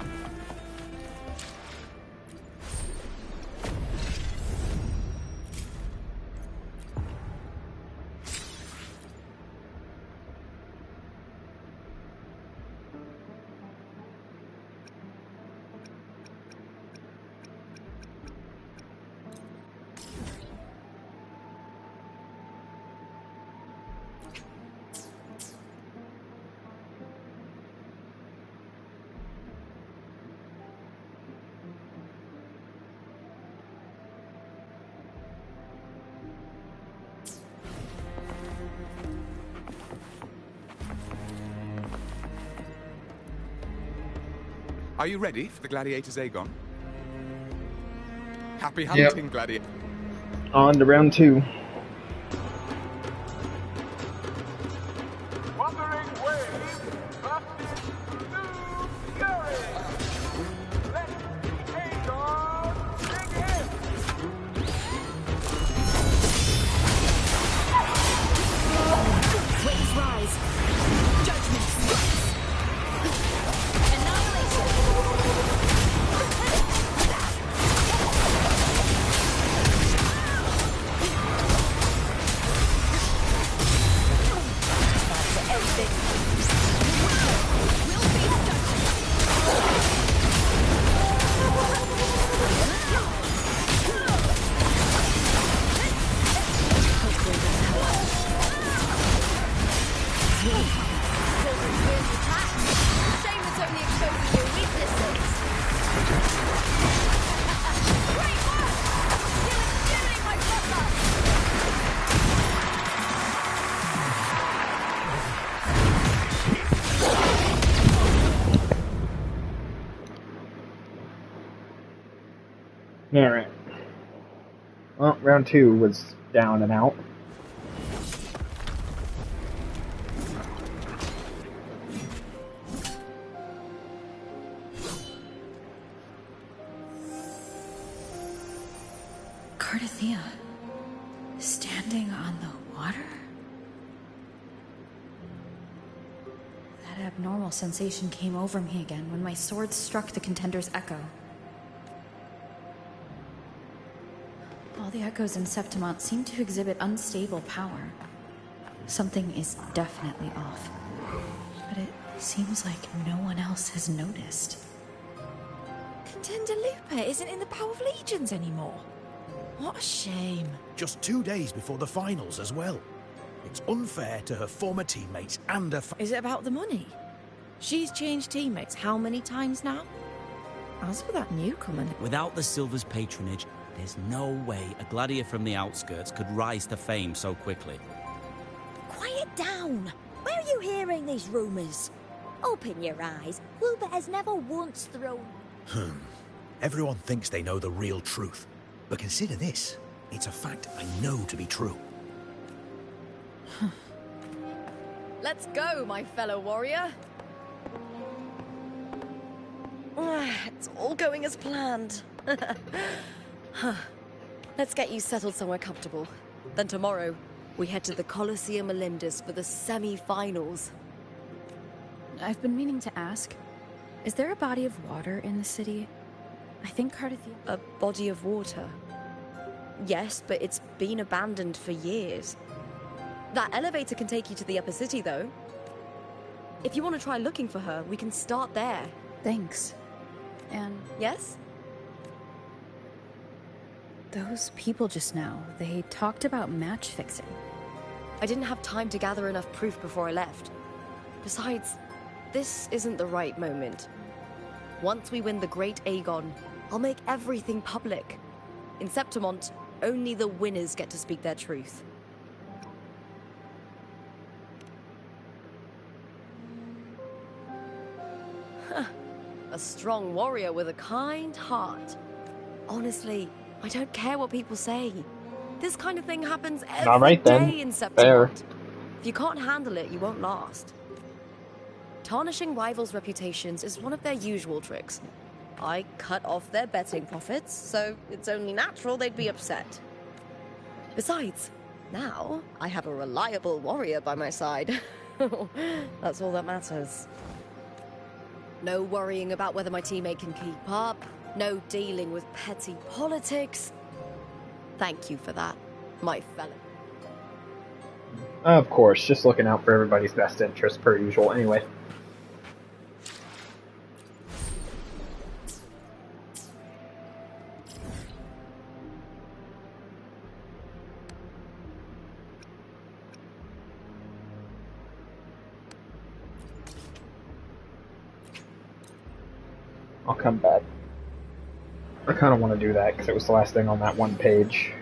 Are you ready for the gladiators, Aegon? Happy hunting, gladiator. On to round 2. Wuthering Waves versus New Fury. Let Aegon begin. Waves rise. Judgment strikes. Annihilation. Alright. Well, round 2 was down and out. Cardathea, standing on the water? That abnormal sensation came over me again when my sword struck the contender's echo. All the echoes in Septimont seem to exhibit unstable power. Something is definitely off. But it seems like no one else has noticed. Contender Lupa isn't in the Power of Legions anymore. What a shame. Just 2 days before the finals as well. It's unfair to her former teammates and her Is it about the money? She's changed teammates how many times now? As for that newcomer... Without the Silver's patronage, there's no way a gladiator from the outskirts could rise to fame so quickly. Quiet down! Where are you hearing these rumours? Open your eyes. Wilbur has never once thrown... Everyone thinks they know the real truth. But consider this. It's a fact I know to be true. Let's go, my fellow warrior. It's all going as planned. Let's get you settled somewhere comfortable. Then tomorrow, we head to the Colosseum Melindus for the semi-finals. I've been meaning to ask, is there a body of water in the city? I think Cardathea... A body of water? Yes, but it's been abandoned for years. That elevator can take you to the upper city, though. If you want to try looking for her, we can start there. Thanks. And... Yes? Those people just now, they talked about match fixing. I didn't have time to gather enough proof before I left. Besides, this isn't the right moment. Once we win the Great Aegon, I'll make everything public. In Septimont, only the winners get to speak their truth. A strong warrior with a kind heart. Honestly, I don't care what people say. This kind of thing happens every day in Septemont. If you can't handle it, you won't last. Tarnishing rivals' reputations is one of their usual tricks. I cut off their betting profits, so it's only natural they'd be upset. Besides, now I have a reliable warrior by my side. That's all that matters. No worrying about whether my teammate can keep up. No dealing with petty politics. Thank you for that, my fellow. Of course, just looking out for everybody's best interest per usual. Anyway. I'll come back. I kind of want to do that because it was the last thing on that one page.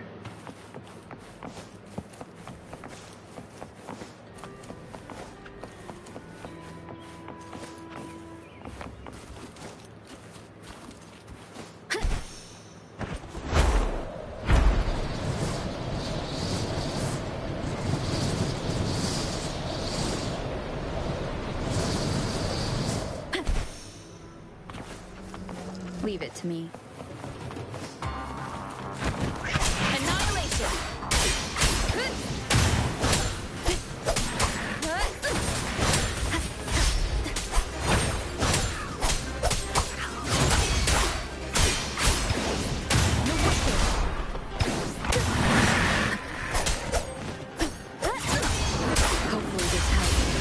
Leave it to me. Annihilation! Hopefully this helps.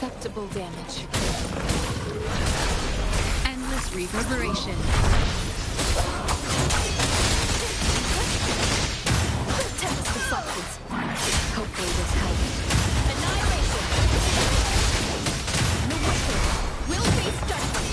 Acceptable damage. Endless reverberation. Tempest deflections. Hopefully this helps. Annihilation. The wicked will face judgment.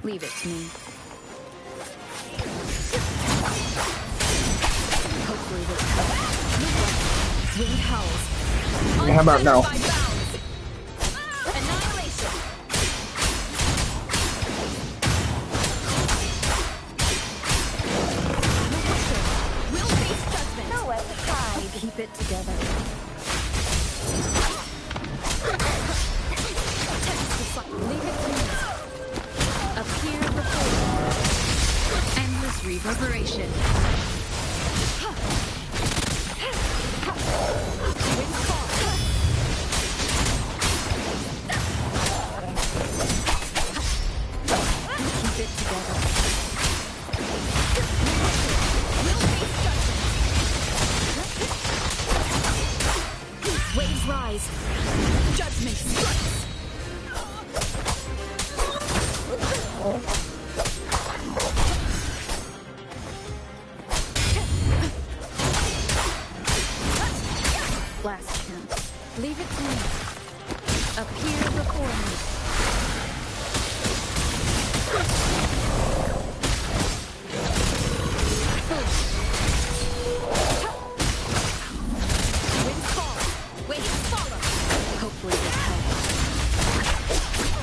Leave it to me. Hopefully this helps. Wind howls. How about now? Annihilation. Will face judgment. Nowhere to hide. Keep it together. Leave it to me. Appear before me. Reverberation. Keep it together. Waves rise. Judgment strikes. Last chance. Leave it to me. Appear before me. Winds fall. Waves follow. Hopefully this helps.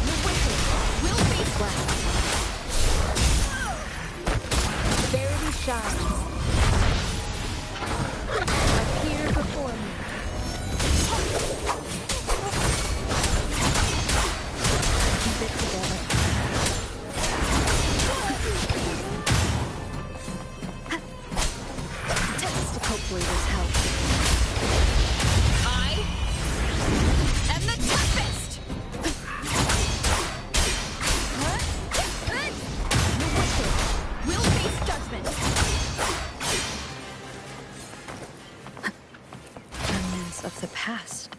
The wicked will be flat. Barely shines. Appear before me. Keep it together. Hopefully this helps. I am the tempest. The wicked will face judgment. Remnants of the past.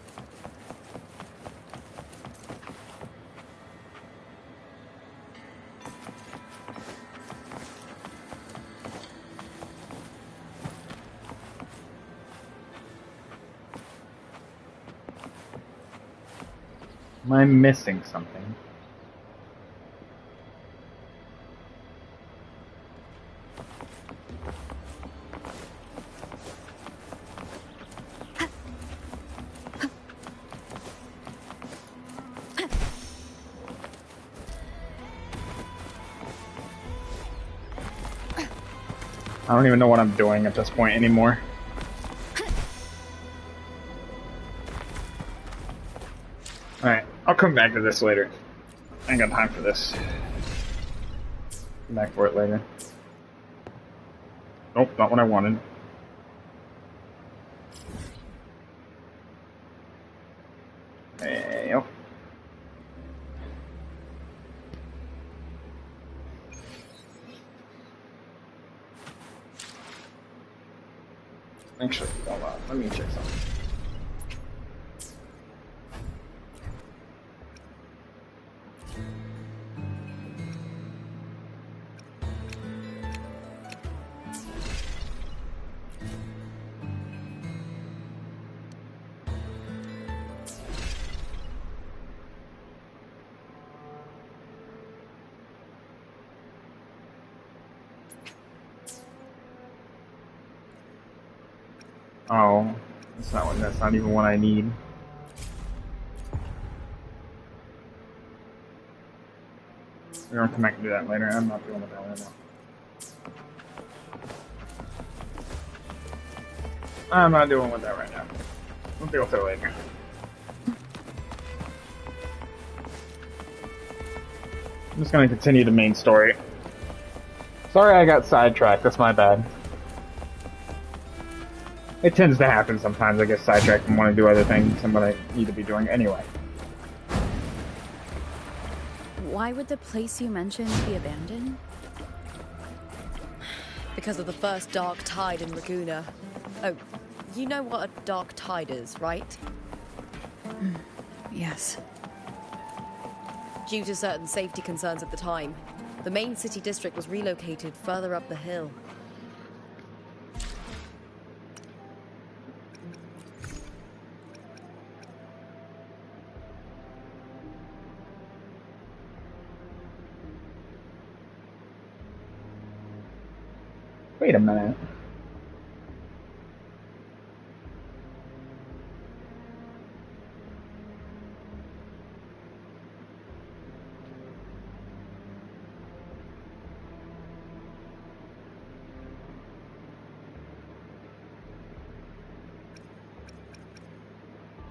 Am I missing something? I don't even know what I'm doing at this point anymore. Alright, I'll come back to this later. I ain't got time for this. Come back for it later. Nope, not what I wanted. Hey, yep. Actually, hold on. Let me check something. Oh, that's not even what I need. We're gonna come back and do that later. I'm not dealing with that right now. I'm not dealing with that right now. We'll deal with it later. I'm just gonna continue the main story. Sorry I got sidetracked, that's my bad. It tends to happen sometimes. I get sidetracked and want to do other things than what I need to be doing anyway. Why would the place you mentioned be abandoned? Because of the first dark tide in Laguna. Oh, you know what a dark tide is, right? Yes. Due to certain safety concerns at the time, the main city district was relocated further up the hill. Wait a minute.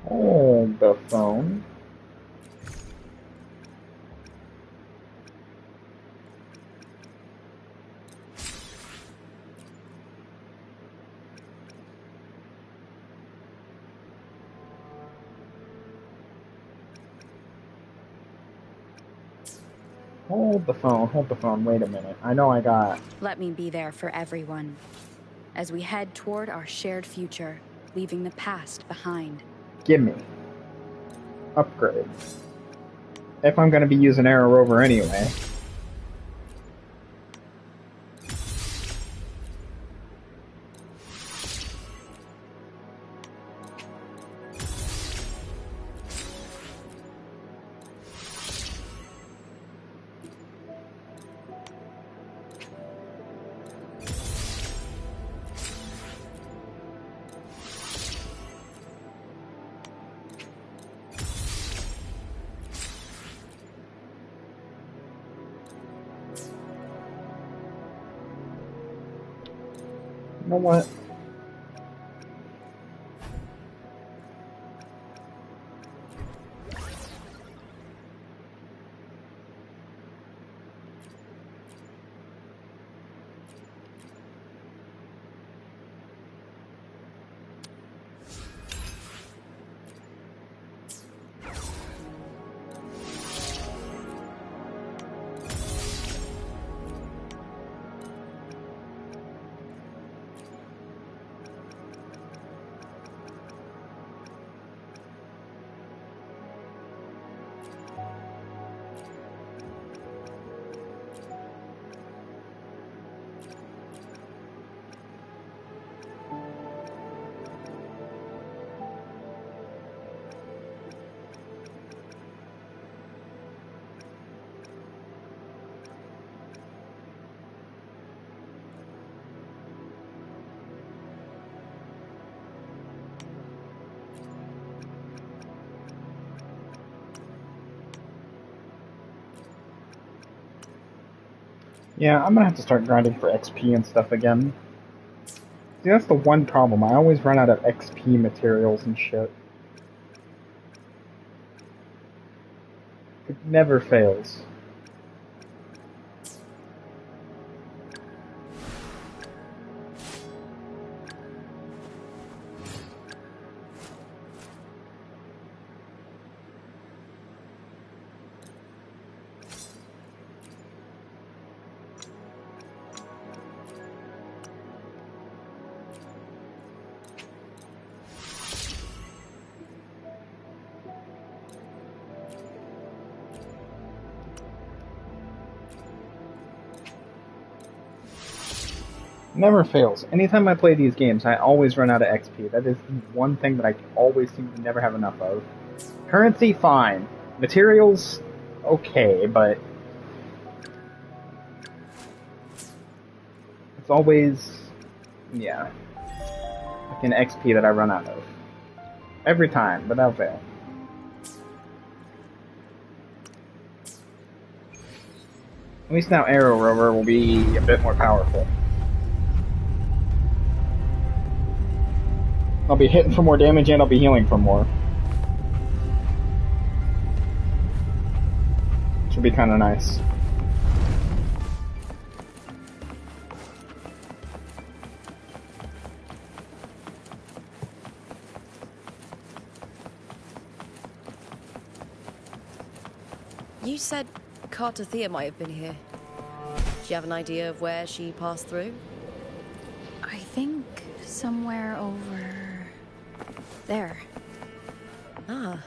Hold the phone. Hold the phone, wait a minute. I know I got... Let me be there for everyone, as we head toward our shared future, leaving the past behind. Gimme. Upgrade. If I'm gonna be using Arrow Rover anyway. You know what? Yeah, I'm gonna have to start grinding for XP and stuff again. See, that's the one problem. I always run out of XP materials and shit. It never fails. Never fails. Anytime I play these games, I always run out of XP. That is the one thing that I always seem to never have enough of. Currency, fine. Materials, okay, but... it's always... yeah. Like an XP that I run out of. Every time, without fail. At least now Arrow Rover will be a bit more powerful. I'll be hitting for more damage and I'll be healing for more. Which would be kind of nice. You said Cartothea might have been here. Do you have an idea of where she passed through? I think somewhere over there. Ah,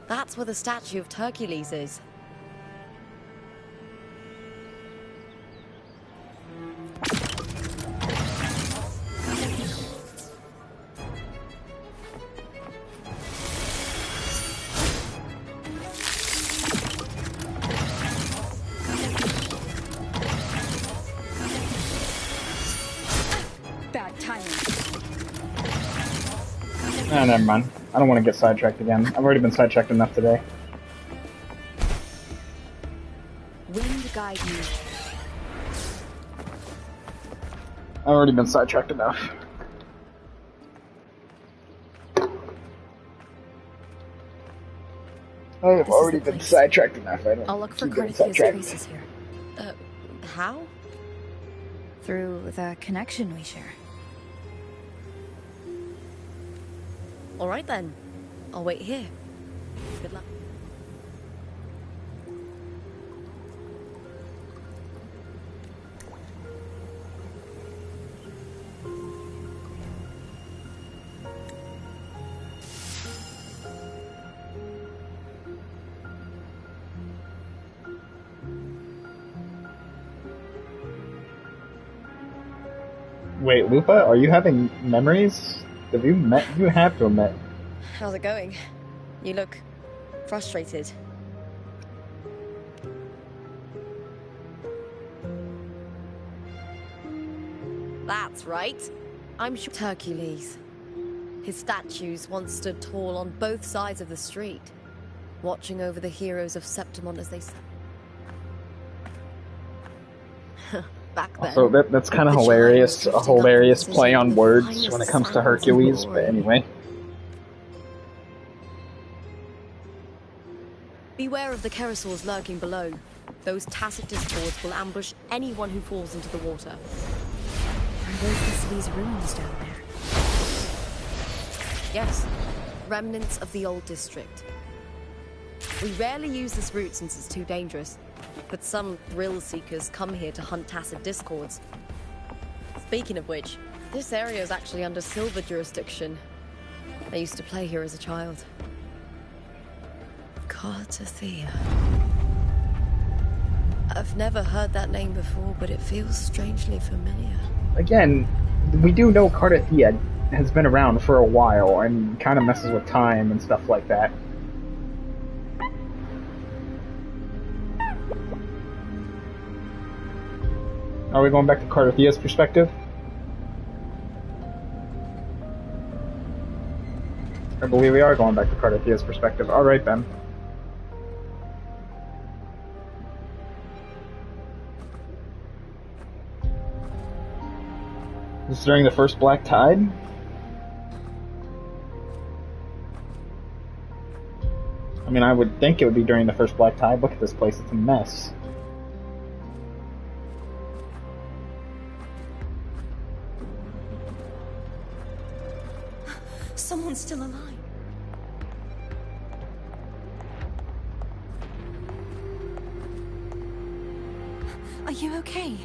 that's where the statue of Hercules is. Bad timing. Ah, never mind. I don't want to get sidetracked again. I've already been sidetracked enough today. Wind guide me. I've already been sidetracked enough. I have already been sidetracked enough. I don't I'll look for keep getting Cartothea's sidetracked. traces here. How? Through the connection we share. All right then. I'll wait here. Good luck. Wait, Lupa, are you having memories? Have you met? You have to have met. How's it going? You look frustrated. That's right. I'm sure Hercules. His statues once stood tall on both sides of the street, watching over the heroes of Septimon as they back then. So that's kind of hilarious. A hilarious play on words when it comes to Hercules. But anyway. Beware of the Kerosaurs lurking below. Those tacit discords will ambush anyone who falls into the water. Are those the city's ruins down there? Yes, remnants of the old district. We rarely use this route since it's too dangerous, but some thrill seekers come here to hunt tacit discords. Speaking of which, this area is actually under Silver jurisdiction. I used to play here as a child. Cartathea. I've never heard that name before, but it feels strangely familiar. Again, we do know Cartathea has been around for a while and kind of messes with time and stuff like that. Are we going back to Cartathea's perspective? I believe we are going back to Cartathea's perspective. Alright then. This is during the first black tide? I mean, I would think it would be during the first black tide. Look at this place, it's a mess. Someone's still alive. Are you okay?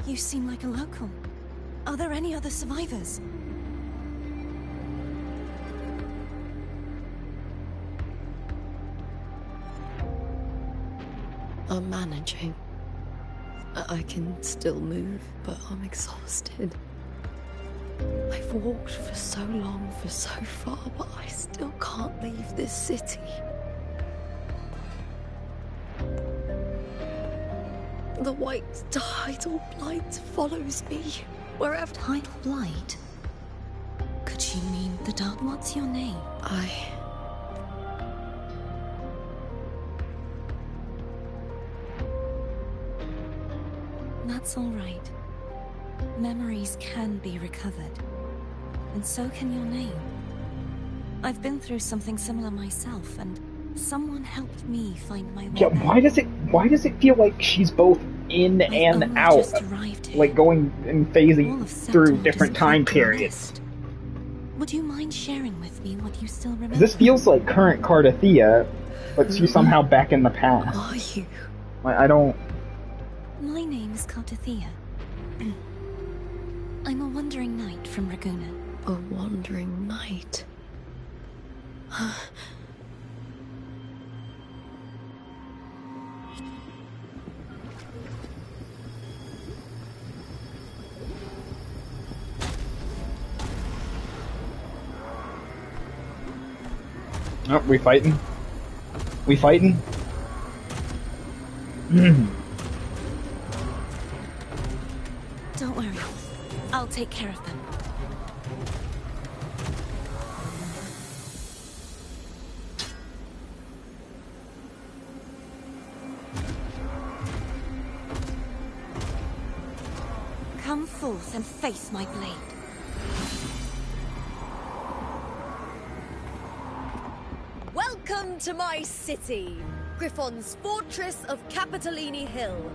You seem like a local. Are there any other survivors? I'm managing. I can still move, but I'm exhausted. I've walked for so long, for so far, but I still can't leave this city. The white tidal blight follows me wherever. Tidal blight? Could she mean the dark? What's your name? That's all right. Memories can be recovered. And so can your name. I've been through something similar myself, and someone helped me find my way. Yeah, why does it feel like she's both in and out? Like going and phasing through different time periods. Would you mind sharing with me what you still remember? This feels like current Cartathea, but she's somehow back in the past. Are you? I don't... My name is Cartathea. I'm a wandering knight from Raguna. A wandering knight? Oh, we fighting? We fighting? Don't worry. I'll take care of them. Come forth and face my blade. Welcome to my city, Griffon's fortress of Capitolini Hill.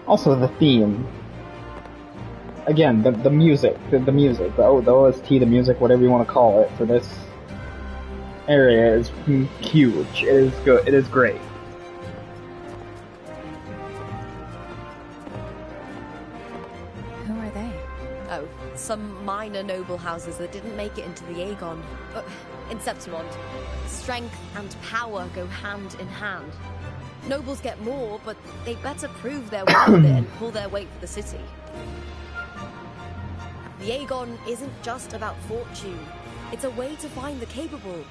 Also the theme. Again, the music, the OST, the music, whatever you want to call it, for this area is huge. It is good. It is great. Who are they? Oh, some minor noble houses that didn't make it into the Aegon. In Septimont, strength and power go hand in hand. Nobles get more, but they better prove they're worth it and pull their weight for the city. The Aegon isn't just about fortune. It's a way to find the capable.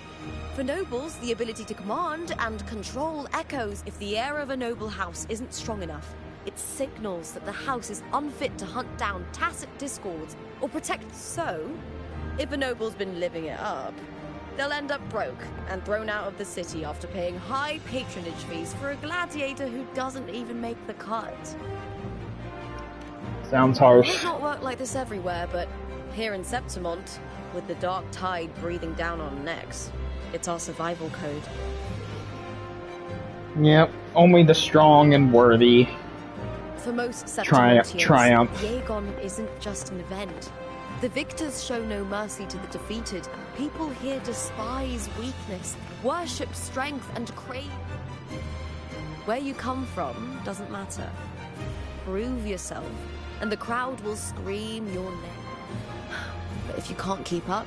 For nobles, the ability to command and control echoes. If the heir of a noble house isn't strong enough, it signals that the house is unfit to hunt down tacit discords or protect. So, if a noble's been living it up, they'll end up broke and thrown out of the city after paying high patronage fees for a gladiator who doesn't even make the cut. Sounds It harsh. might not work like this everywhere, but here in Septimont, with the dark tide breathing down on necks, it's our survival code. Yep, only the strong and worthy. For most Septimontians, triumph. the Aegon isn't just an event. The victors show no mercy to the defeated. People here despise weakness, worship strength, and crave. Where you come from doesn't matter. Prove yourself, and the crowd will scream your name. But if you can't keep up,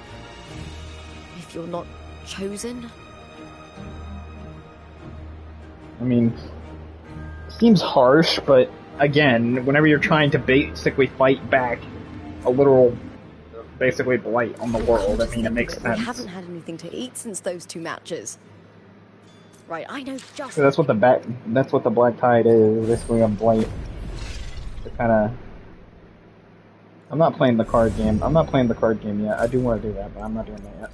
if you're not chosen... I mean, seems harsh, but again, whenever you're trying to basically fight back a literal, basically blight on the world, I mean, it makes sense. We haven't had anything to eat since those 2 matches. Right, I know just... So that's what the black tide is, basically a blight. To kind of... I'm not playing the card game. I'm not playing the card game yet. I do want to do that, but I'm not doing that yet.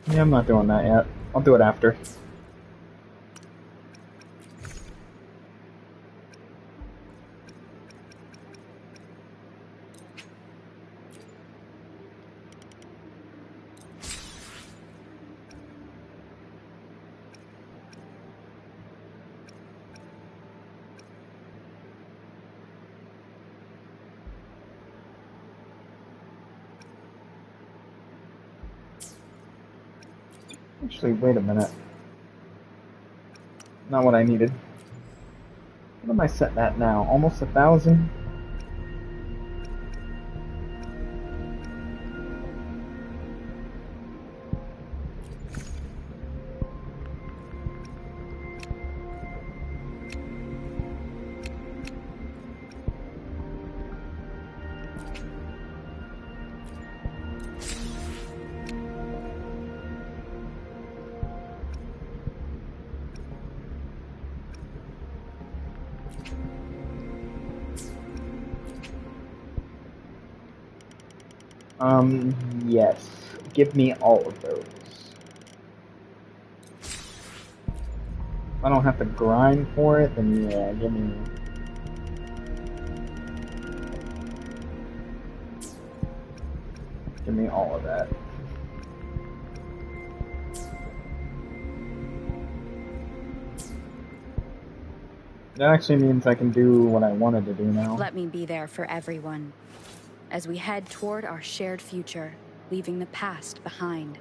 Yeah, I'm not doing that yet. I'll do it after. Actually, wait a minute. Not what I needed. What am I setting at now? Almost 1,000? Yes. Give me all of those. If I don't have to grind for it, then yeah, give me... Give me all of that. That actually means I can do what I wanted to do now. Let me be there for everyone, as we head toward our shared future, leaving the past behind.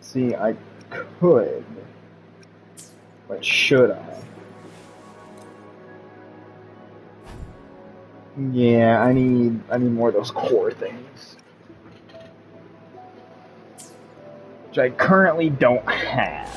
See, I could, but should I? Yeah, I need more of those core things, which I currently don't have.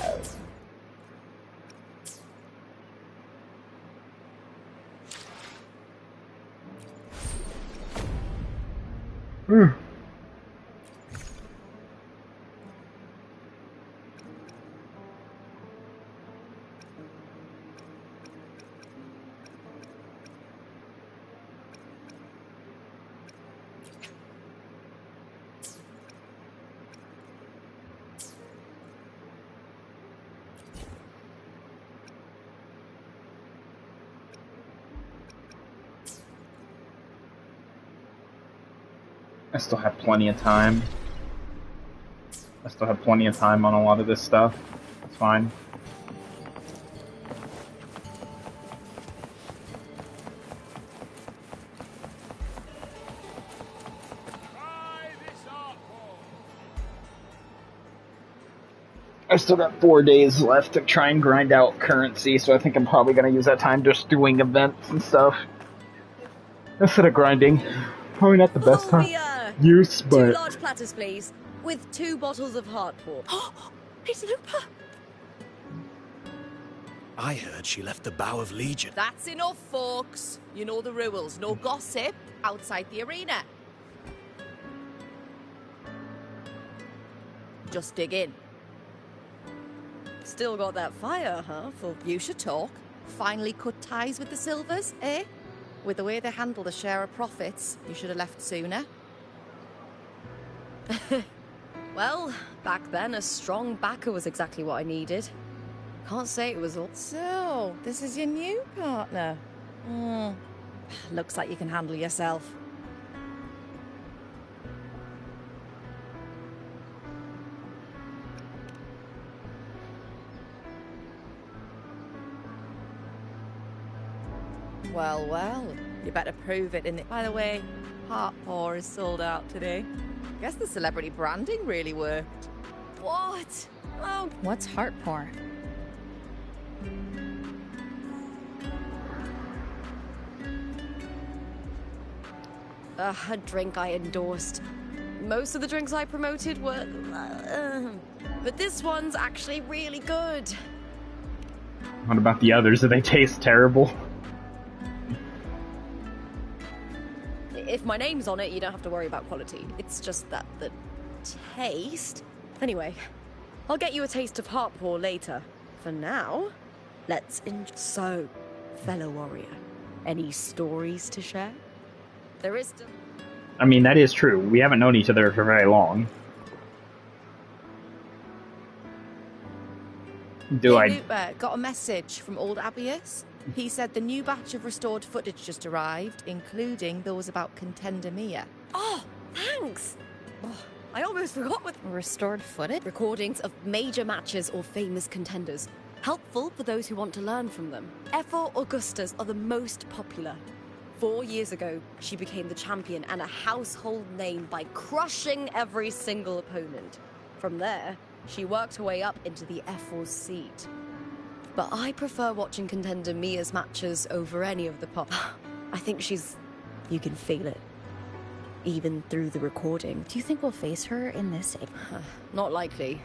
I still have plenty of time. I still have plenty of time on a lot of this stuff. It's fine. I still got 4 days left to try and grind out currency, so I think I'm probably going to use that time just doing events and stuff. Instead of grinding. Probably not the best time. Use, but... 2 large platters, please. With 2 bottles of hard port. It's Lupa! I heard she left the Bow of Legion. That's enough, folks. You know the rules. No gossip outside the arena. Just dig in. Still got that fire, huh? For you should talk. Finally cut ties with the Silvers, eh? With the way they handle the share of profits, you should have left sooner. Well, back then, a strong backer was exactly what I needed. Can't say it was all. So, this is your new partner. Looks like you can handle yourself. Well, well, you better prove it in the... By the way, Heart Pour is sold out today. Guess the celebrity branding really worked. What? Oh. What's Heart Pour? A drink I endorsed. Most of the drinks I promoted were... but this one's actually really good. What about the others? Do they taste terrible? If my name's on it, you don't have to worry about quality. It's just that the taste... Anyway, I'll get you a taste of Heart Pour later. For now, let's enjoy... So, fellow warrior, any stories to share? There is still... I mean, that is true. We haven't known each other for very long. Got a message from old Abius. He said the new batch of restored footage just arrived, including those about Contender Mia. Oh, thanks! Oh, I almost forgot what... Restored footage? Recordings of major matches or famous contenders. Helpful for those who want to learn from them. Ephor Augustas are the most popular. 4 years ago, she became the champion and a household name by crushing every single opponent. From there, she worked her way up into the Ephor's seat. But I prefer watching Contender Mia's matches over any of the pop. I think she's... You can feel it. Even through the recording. Do you think we'll face her in this? Not likely.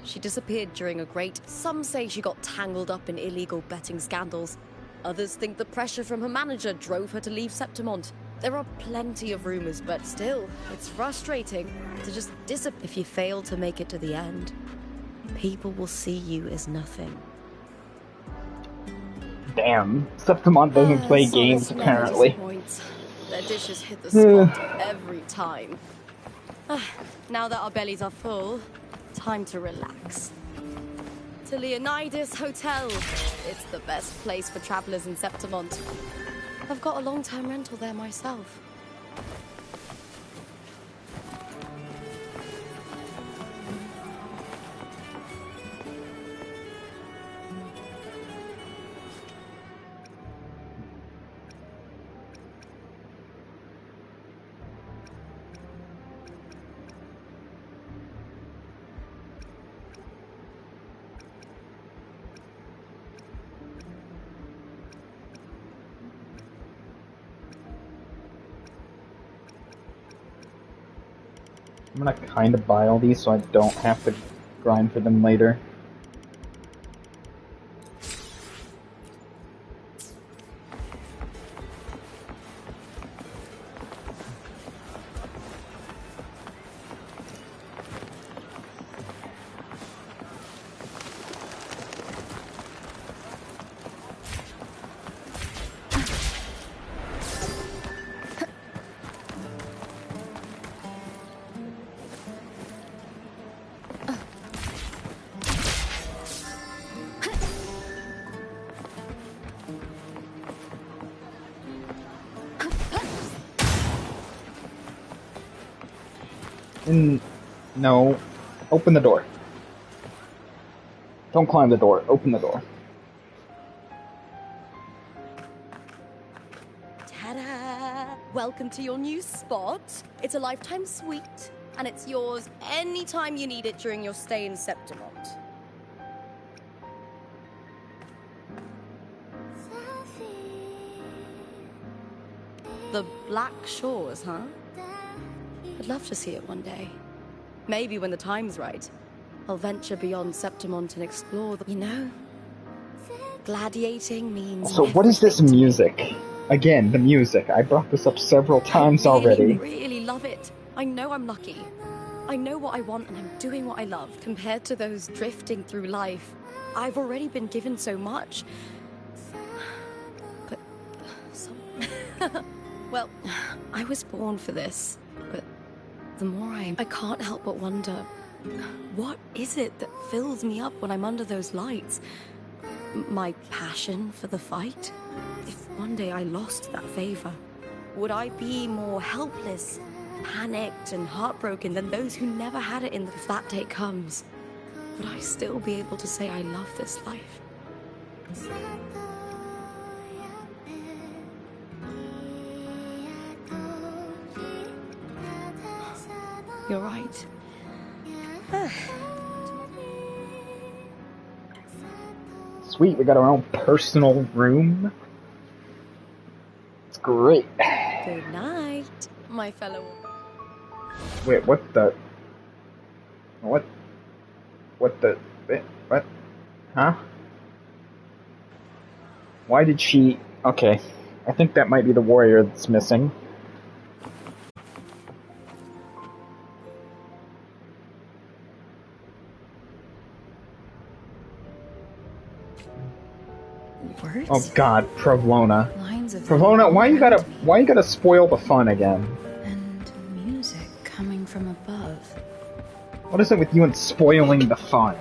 She disappeared during a great... Some say she got tangled up in illegal betting scandals. Others think the pressure from her manager drove her to leave Septimont. There are plenty of rumors, but still, it's frustrating to just disappear. If you fail to make it to the end, people will see you as nothing. Damn. Septimont doesn't play games, apparently. Their dishes hit the spot every time. Now that our bellies are full, time to relax. To Leonidas Hotel. It's the best place for travelers in Septimont. I've got a long-term rental there myself. I'm gonna kind of buy all these so I don't have to grind for them later. No. Open the door. Don't climb the door. Open the door. Ta-da! Welcome to your new spot. It's a lifetime suite, and it's yours anytime you need it during your stay in Septimont. The Black Shores, huh? I'd love to see it one day. Maybe when the time's right, I'll venture beyond Septimont and explore the... You know, gladiating means... So what is this music? Again, the music. I brought this up several times already. I really love it. I know I'm lucky. I know what I want and I'm doing what I love. Compared to those drifting through life, I've already been given so much. But... well, I was born for this, but the more I can't help but wonder, what is it that fills me up when I'm under those lights? My passion for the fight? If one day I lost that favor, would I be more helpless, panicked, and heartbroken than those who never had it if that day comes? Would I still be able to say I love this life? You're right. Sweet, we got our own personal room. It's great. Good night, my fellow. Wait, what the? What? What the? What? Huh? Why did she... Okay. I think that might be the warrior that's missing. Words? Oh God, Provona. Lines of Provona, why you gotta spoil the fun again? And music coming from above. What is it with you and spoiling the fun?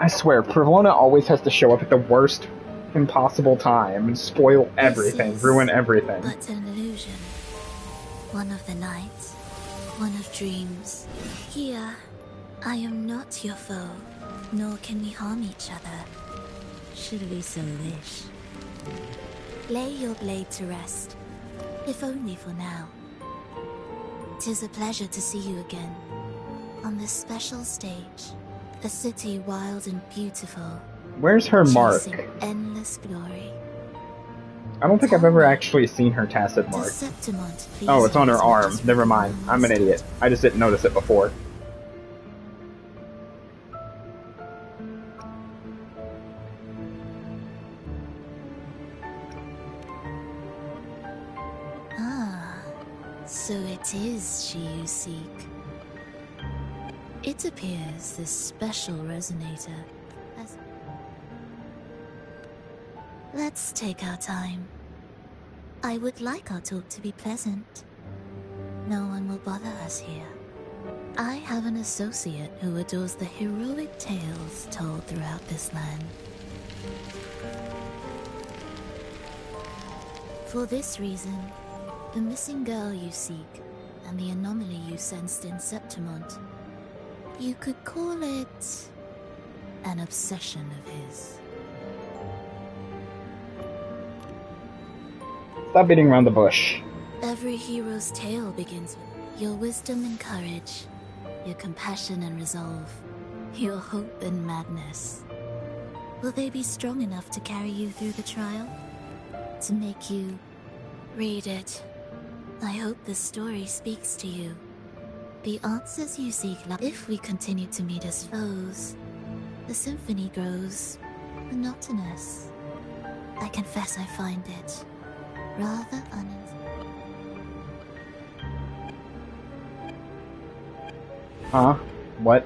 I swear, Provona always has to show up at the worst impossible time and spoil everything, ruin everything. But an illusion. One of the nights. One of dreams. Here, I am not your foe, nor can we harm each other. Should we so wish. Lay your blade to rest, if only for now. 'Tis a pleasure to see you again, on this special stage. A city wild and beautiful. Where's her mark? Chasing endless glory. I don't think I've ever actually seen her tacit mark. Oh, it's on her arm. Never mind. I'm an idiot. I just didn't notice it before. Ah, so it is she you seek. It appears this special resonator has... Let's take our time. I would like our talk to be pleasant. No one will bother us here. I have an associate who adores the heroic tales told throughout this land. For this reason, the missing girl you seek, and the anomaly you sensed in Septimont, you could call it an obsession of his. Stop beating around the bush. Every hero's tale begins with your wisdom and courage, your compassion and resolve, your hope and madness. Will they be strong enough to carry you through the trial? To make you read it? I hope this story speaks to you. The answers you seek lie. If we continue to meet as foes, the symphony grows monotonous. I confess I find it rather Huh? What?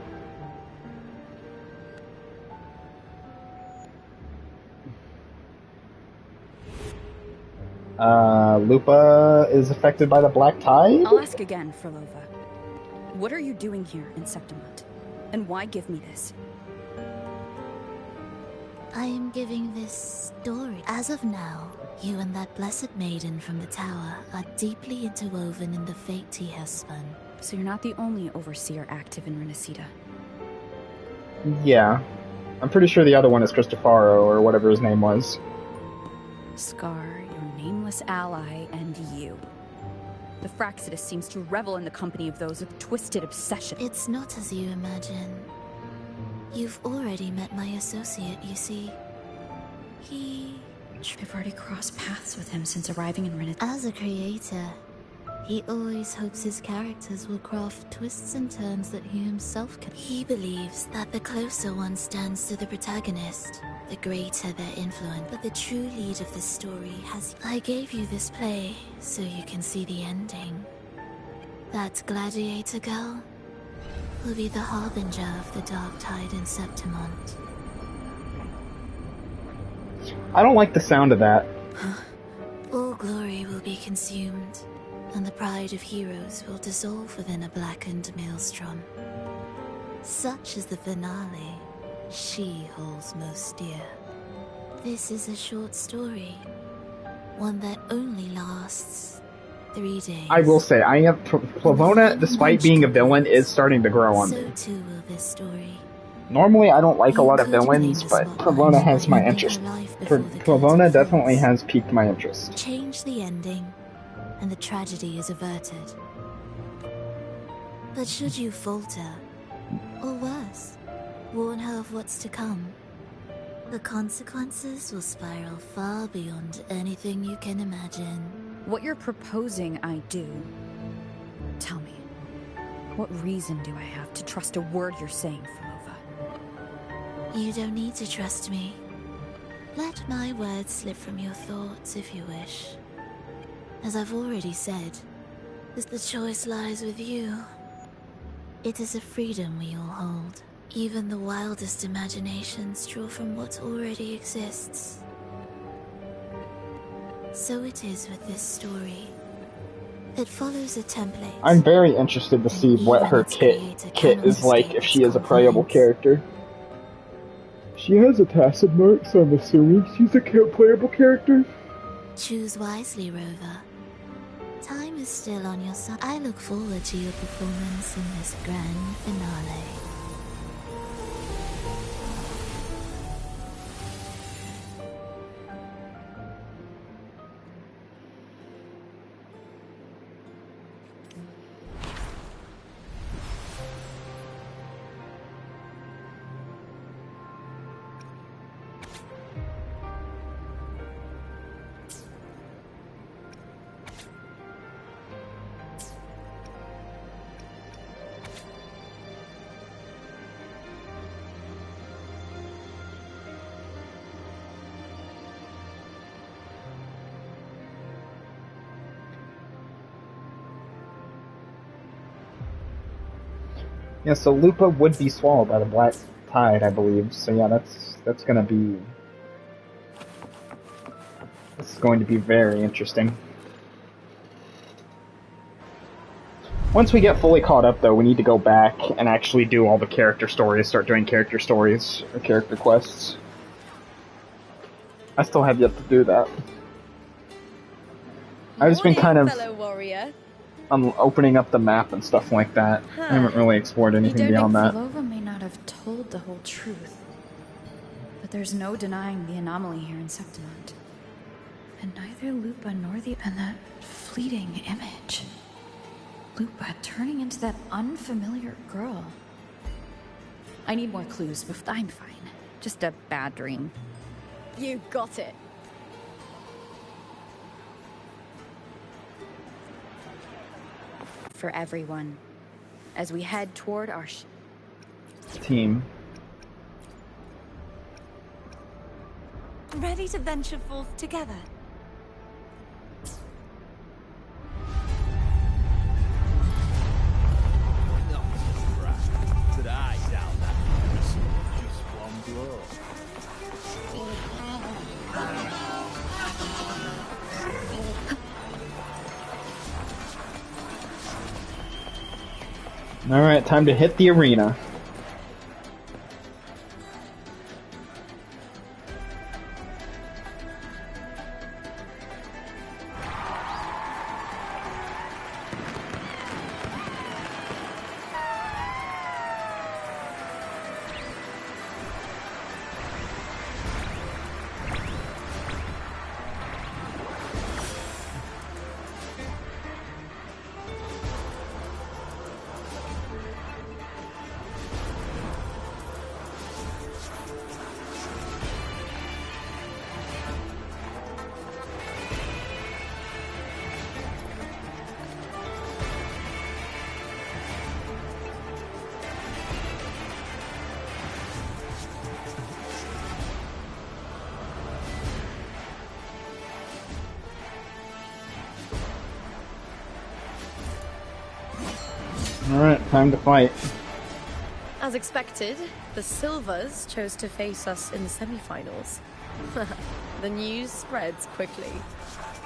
Lupa is affected by the black tide? I'll ask again, Frolova. What are you doing here in Septimont? And why give me this? I am giving this story. As of now, You and that blessed maiden from the tower are deeply interwoven in the fate he has spun. So you're not the only overseer active in Renacida. Yeah. I'm pretty sure the other one is Cristofaro, or whatever his name was. Scar, your nameless ally, and you. The Fraxidus seems to revel in the company of those with twisted obsession. It's not as you imagine. You've already met my associate, you see. I've already crossed paths with him since arriving in Renacida. As a creator, he always hopes his characters will craft twists and turns that he himself can. He believes that the closer one stands to the protagonist, the greater their influence. But the true lead of the story has... I gave you this play so you can see the ending. That gladiator girl will be the harbinger of the dark tide in Septimont. I don't like the sound of that. All glory will be consumed, and the pride of heroes will dissolve within a blackened maelstrom. Such is the finale she holds most dear. This is a short story, one that only lasts 3 days. I will say, Plavona, despite being a villain, is starting to grow on me. So too will this story. Normally, I don't like a lot of villains, but Plavona has my interest. Plavona definitely has piqued my interest. Change the ending, and the tragedy is averted. But should you falter, or worse, warn her of what's to come, the consequences will spiral far beyond anything you can imagine. What you're proposing I do. Tell me, what reason do I have to trust a word you're saying, Famova? You don't need to trust me. Let my words slip from your thoughts if you wish. As I've already said, the choice lies with you. It is a freedom we all hold. Even the wildest imaginations draw from what already exists. So it is with this story. It follows a template. I'm very interested to see what her kit is like if she is a playable character. She has a tacit mark, so I'm assuming she's a playable character. Choose wisely, Rover. Time is still on your side. I look forward to your performance in this grand finale. Yeah, so Lupa would be swallowed by the black tide, I believe. So yeah, that's gonna be... This is going to be very interesting. Once we get fully caught up, though, we need to go back and actually do all the character stories, start doing character stories, or character quests. I still have yet to do that. I've just been kind of opening up the map and stuff like that. I haven't really explored anything beyond that. Belova may not have told the whole truth, but there's no denying the anomaly here in Septimont. And neither Lupa nor and that fleeting image. Lupa turning into that unfamiliar girl. I need more clues, but I'm fine. Just a bad dream. You got it. For everyone, as we head toward our team. Ready to venture forth together? Today, down that just one blow. Alright, time to hit the arena. Alright, time to fight. As expected, the Silvers chose to face us in the semi-finals. The news spreads quickly.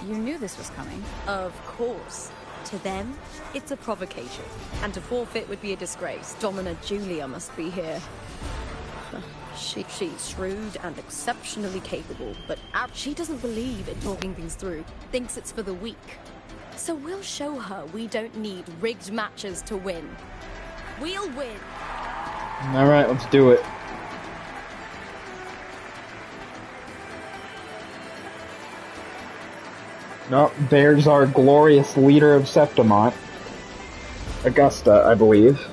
You knew this was coming. Of course. To them, it's a provocation. And to forfeit would be a disgrace. Domina Julia must be here. She's shrewd and exceptionally capable, but she doesn't believe in talking things through. Thinks it's for the weak. So we'll show her we don't need rigged matches to win. We'll win. Alright, let's do it. Oh, there's our glorious leader of Septimont. Augusta, I believe.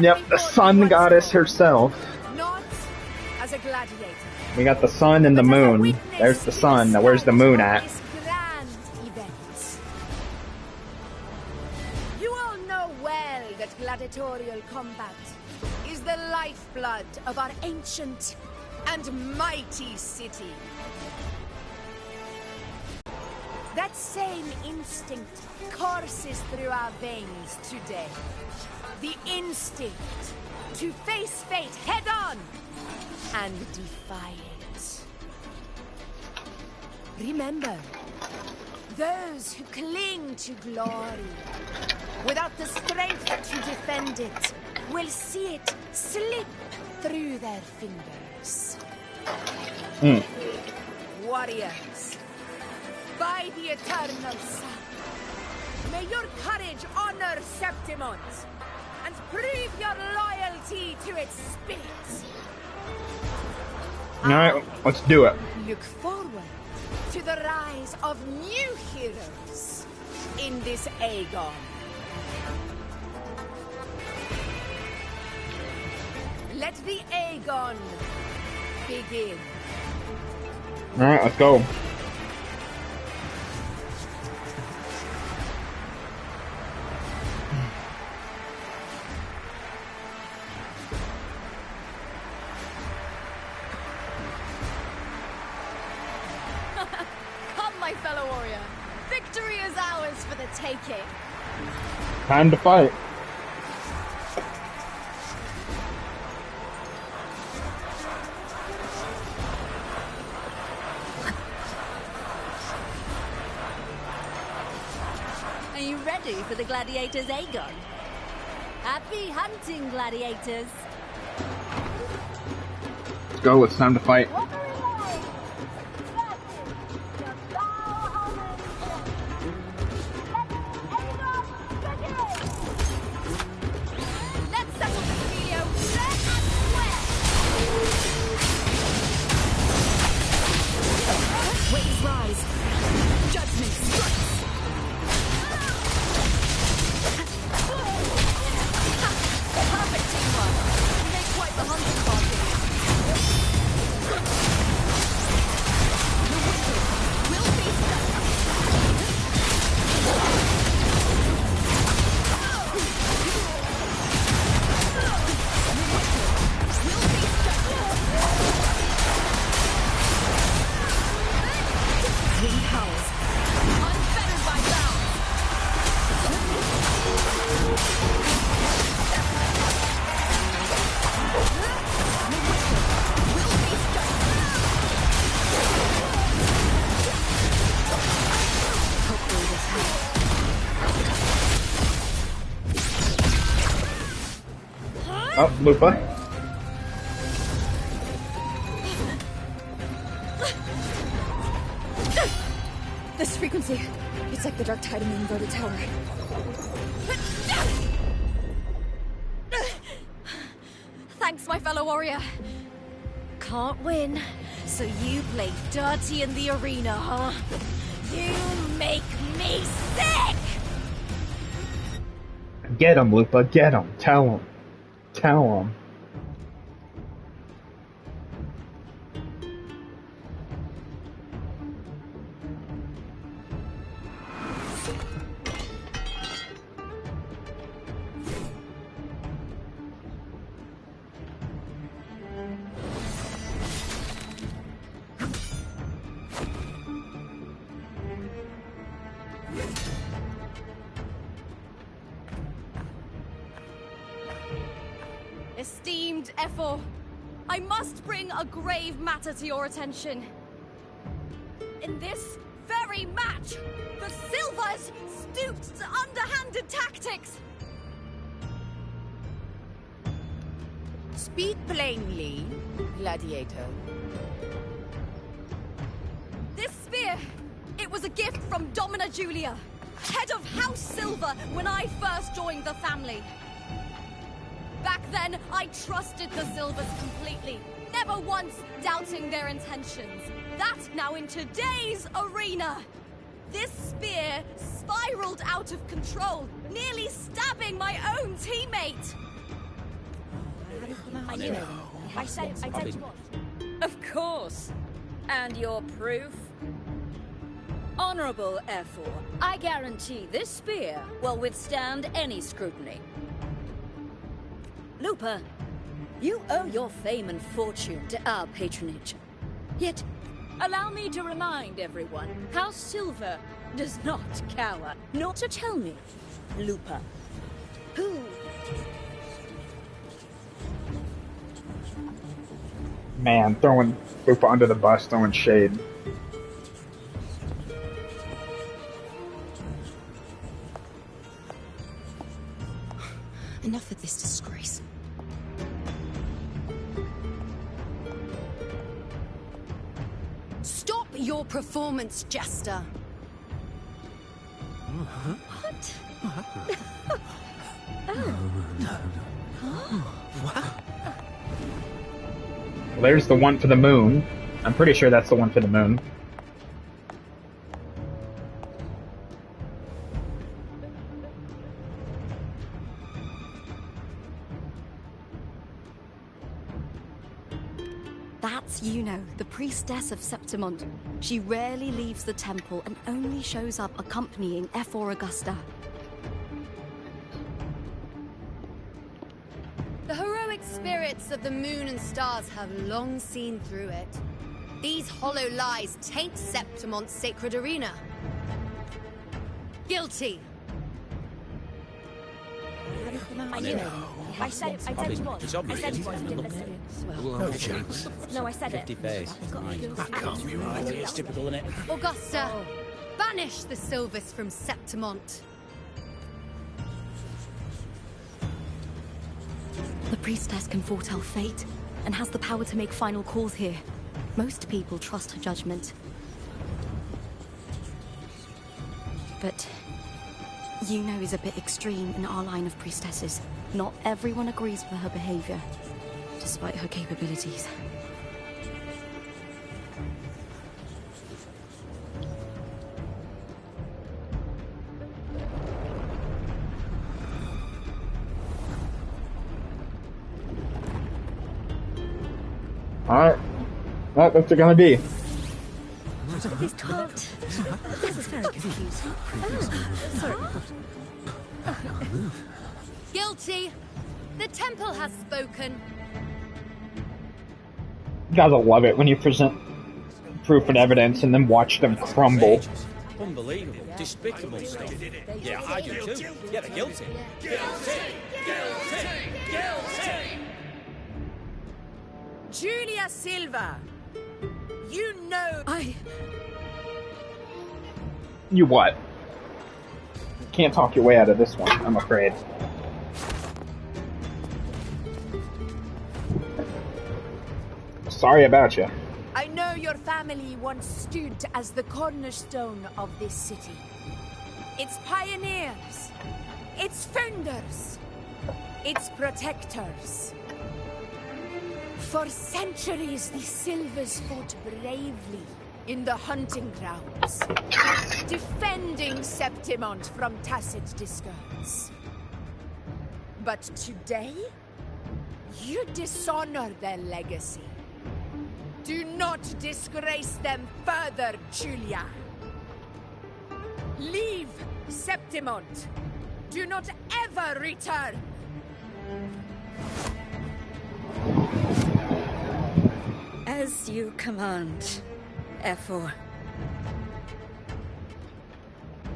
Yep, the sun goddess herself. Not as a gladiator. We got the sun and the moon. There's the sun. Now where's the moon at? Grand event. You all know well that gladiatorial combat is the lifeblood of our ancient and mighty city. That same instinct courses through our veins today. The instinct to face fate head-on and defy it. Remember, those who cling to glory without the strength to defend it will see it slip through their fingers. Warriors, by the eternal sun, may your courage honor Septimont and prove your loyalty to its spirit. Alright, let's do it. Look forward to the rise of new heroes in this Aegon. Let the Aegon begin. Alright, let's go. Taking. Time to fight. Are you ready for the gladiators, Aegon? Happy hunting, gladiators. Let's go, it's time to fight. Oh, Lupa. This frequency, it's like the dark tide in the inverted tower. Thanks, my fellow warrior. Can't win, so you play dirty in the arena, huh? You make me sick! Get him, Lupa, get him. Tell him. Tell him. Efor. I must bring a grave matter to your attention. In this very match, the Silvers stooped to underhanded tactics. Speak plainly, Gladiator. This spear, it was a gift from Domina Julia, head of House Silver, when I first joined the family. Back then, I trusted the Silvers completely, never once doubting their intentions. That now in today's arena, this spear spiraled out of control, nearly stabbing my own teammate. I knew it. I said it was. Of course. And your proof? Honorable Efor, I guarantee this spear will withstand any scrutiny. Lupa, you owe your fame and fortune to our patronage. Yet, allow me to remind everyone, House Silver does not cower. Nor to tell me, Lupa, who... Man, throwing Lupa under the bus, throwing shade. Enough of this disgrace. Stop your performance, Jester. What? Well, there's the one for the moon. I'm pretty sure that's the one for the moon. That's Yuno, the priestess of Septimont. She rarely leaves the temple and only shows up accompanying Efor Augusta. The heroic spirits of the moon and stars have long seen through it. These hollow lies taint Septimont's sacred arena. Guilty. I knew it. I said it was. I said it was. No chance. No, I said it. 50 face. That can't be right. It's typical, isn't it? Augusta, banish the Silvers from Septimont. The priestess can foretell fate and has the power to make final calls here. Most people trust her judgment. But Yuno is a bit extreme in our line of priestesses. Not everyone agrees with her behavior, despite her capabilities. Alright. Well, what's it gonna be? This can't. This is very confusing. Sorry. Guilty. The temple has spoken. You guys will love it when you present proof and evidence and then watch them crumble. Unbelievable, despicable stuff. Yeah, I do too. Yeah, they're guilty. Guilty! Julia Silva, you know... You what? Can't talk your way out of this one, I'm afraid. Sorry about you. I know your family once stood as the cornerstone of this city. Its pioneers, its founders, its protectors. For centuries, the Silvers fought bravely in the hunting grounds, defending Septimont from tacit discords. But today, you dishonor their legacy. Do not disgrace them further, Julia. Leave Septimont. Do not ever return. As you command, Efor.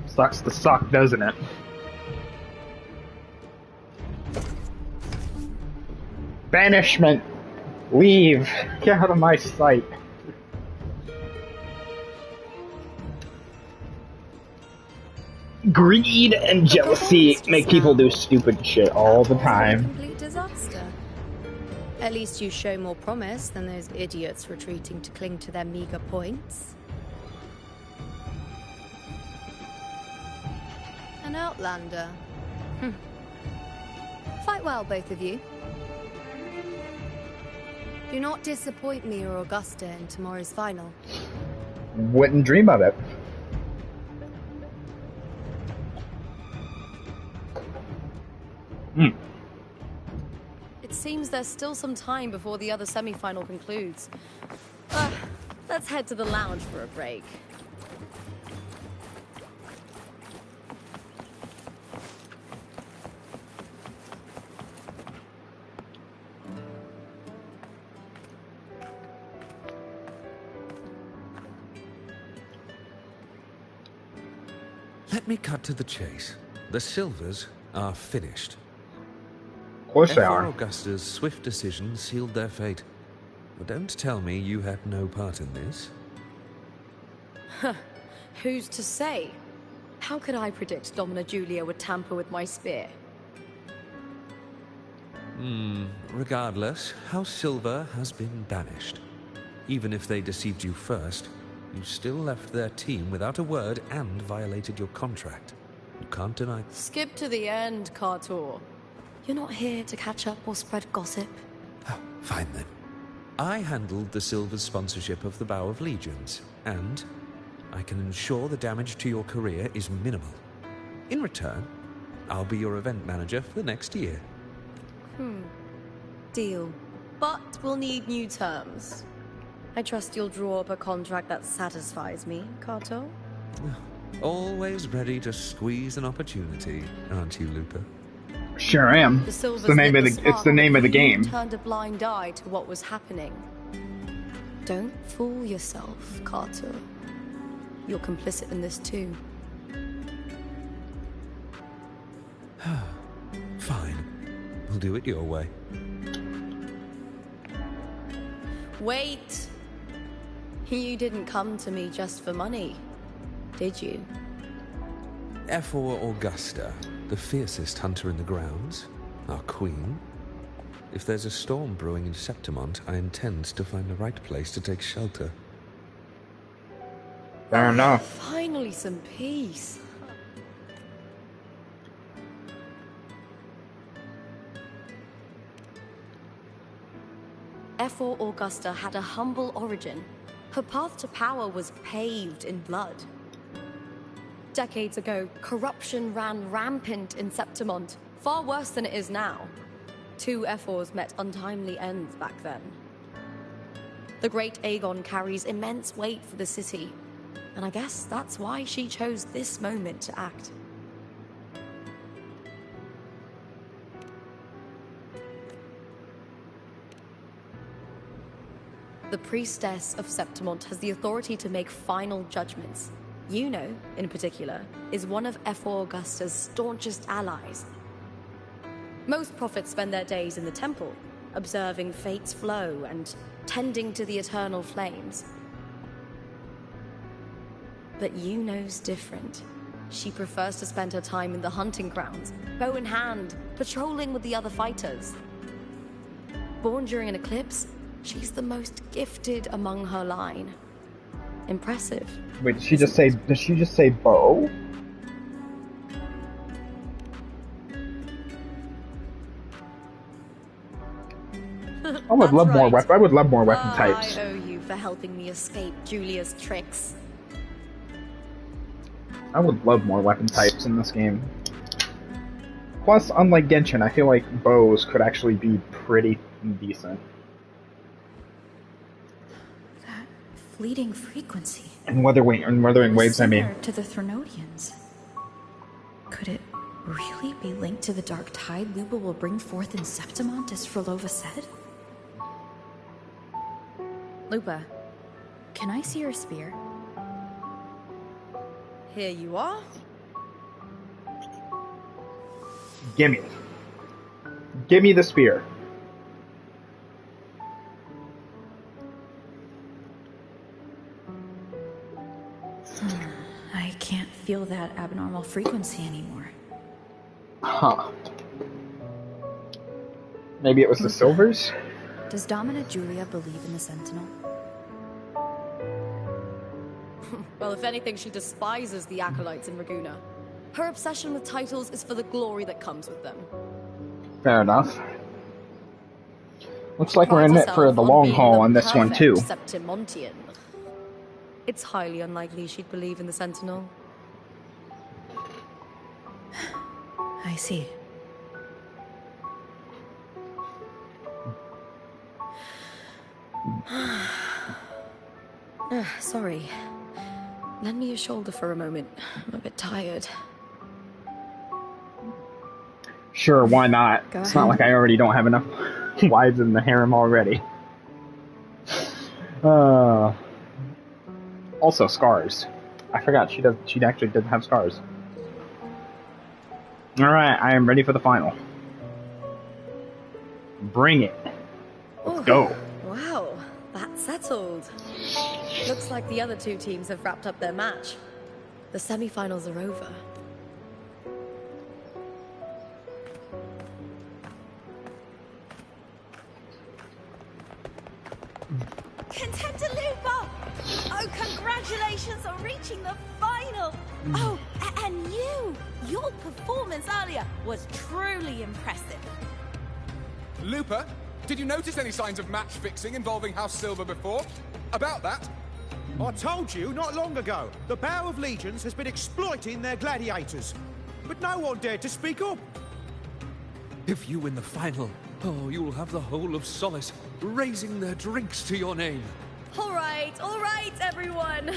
Sucks to suck, doesn't it? Banishment! Leave! Get out of my sight! Greed and jealousy make people do stupid shit all the time. Complete disaster. At least you show more promise than those idiots retreating to cling to their meager points. An outlander. Fight well, both of you. Do not disappoint me or Augusta in tomorrow's final. Wouldn't dream of it. It seems there's still some time before the other semi-final concludes. Let's head to the lounge for a break. Let me cut to the chase. The Silvers are finished. Of course they F4 are. Augusta's swift decision sealed their fate. But don't tell me you had no part in this. Who's to say? How could I predict Domina Julia would tamper with my spear? Regardless, House Silver has been banished. Even if they deceived you first, you still left their team without a word and violated your contract. You can't deny. Skip to the end, Cartor. You're not here to catch up or spread gossip. Oh, fine then. I handled the Silver's sponsorship of the Bow of Legions, and I can ensure the damage to your career is minimal. In return, I'll be your event manager for the next year. Deal. But we'll need new terms. I trust you'll draw up a contract that satisfies me, Carto? Always ready to squeeze an opportunity, aren't you, Lupa? Sure am. The It's Silvers the name lit of the spark, it's the name of the but you game. turned a blind eye to what was happening. Don't fool yourself, Carter. You're complicit in this too. Fine. We'll do it your way. Wait! You didn't come to me just for money, did you? F4 Augusta, the fiercest hunter in the grounds, our queen. If there's a storm brewing in Septimont, I intend to find the right place to take shelter. Fair enough. Finally some peace. F4 Augusta had a humble origin. Her path to power was paved in blood. Decades ago, corruption ran rampant in Septimont, far worse than it is now. 2 F4s met untimely ends back then. The great Aegon carries immense weight for the city, and I guess that's why she chose this moment to act. The priestess of Septimont has the authority to make final judgments. Yuno, in particular, is one of F4 Augusta's staunchest allies. Most prophets spend their days in the temple, observing fate's flow and tending to the eternal flames. But Yuno's different. She prefers to spend her time in the hunting grounds, bow in hand, patrolling with the other fighters. Born during an eclipse, she's the most gifted among her line. Impressive. Wait, did she just say bow? I would love more weapon. I would love more weapon types. I owe you for helping me escape Julia's tricks. I would love more weapon types in this game. Plus, unlike Genshin, I feel like bows could actually be pretty decent. That fleeting frequency. And Wuthering Waves, I mean. Similar to the Threnodians. Could it really be linked to the dark tide Lupa will bring forth in Septimont, as Frolova said? Lupa, can I see your spear? Here you are. Gimme. Gimme the spear. I can't feel that abnormal frequency anymore. Huh. Maybe it was the Silvers? Does Domina Julia believe in the Sentinel? Well, if anything, she despises the acolytes in Raguna. Her obsession with titles is for the glory that comes with them. Fair enough. Looks like we're in it for the long haul on this one, too. Septimontian. It's highly unlikely she'd believe in the Sentinel. I see. Sorry. Lend me your shoulder for a moment. I'm a bit tired. Sure, why not? Go It's ahead. not like I already don't have enough wives in the harem already. Also, scars. I forgot she actually did have scars. Alright, I am ready for the final. Bring it. Let's go. Wow, that's settled. Looks like the other two teams have wrapped up their match. The semi-finals are over. Contender Lupa! Oh, congratulations on reaching the final! Oh, and your performance earlier was truly impressive. Lupa, did you notice any signs of match fixing involving House Silver before? About that? I told you not long ago, the Bow of Legions has been exploiting their gladiators. But no one dared to speak up. If you win the final, oh, you'll have the whole of Solace raising their drinks to your name. All right, everyone.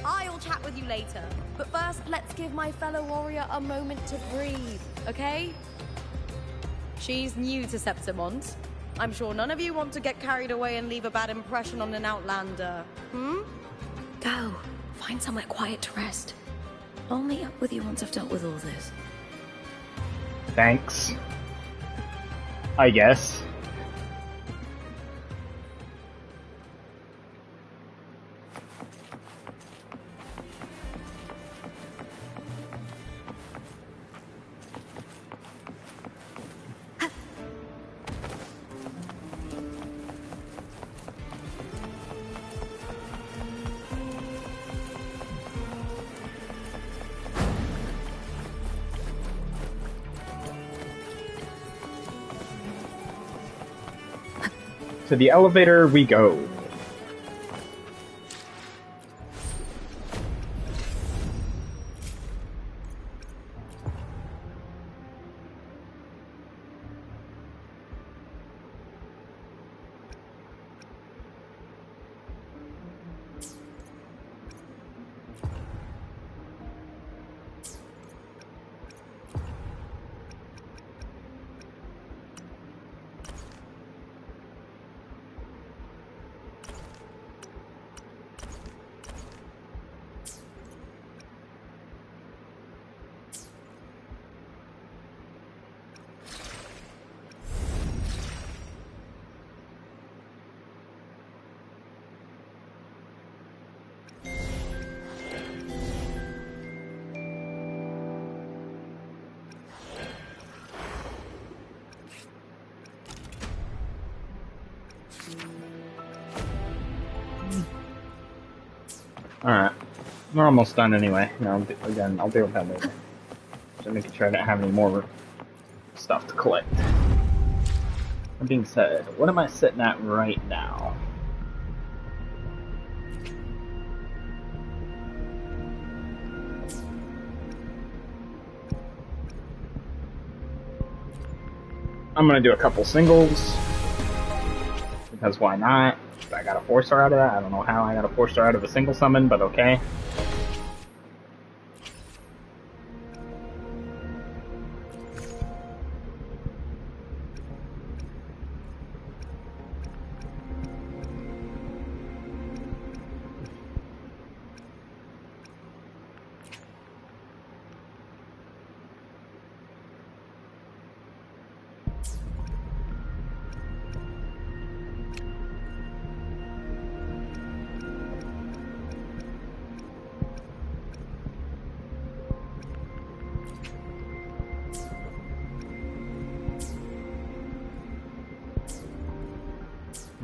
I'll chat with you later. But first, let's give my fellow warrior a moment to breathe, okay? She's new to Septimont. I'm sure none of you want to get carried away and leave a bad impression on an outlander. Go. Find somewhere quiet to rest. I'll meet up with you once I've dealt with all this. Thanks. I guess. To the elevator we go. Alright. We're almost done anyway. I'll deal with that later. Just making sure I don't have any more stuff to collect. That being said, what am I sitting at right now? I'm gonna do a couple singles. Because why not? I got a 4-star out of that. I don't know how I got a 4-star out of a single summon, but okay.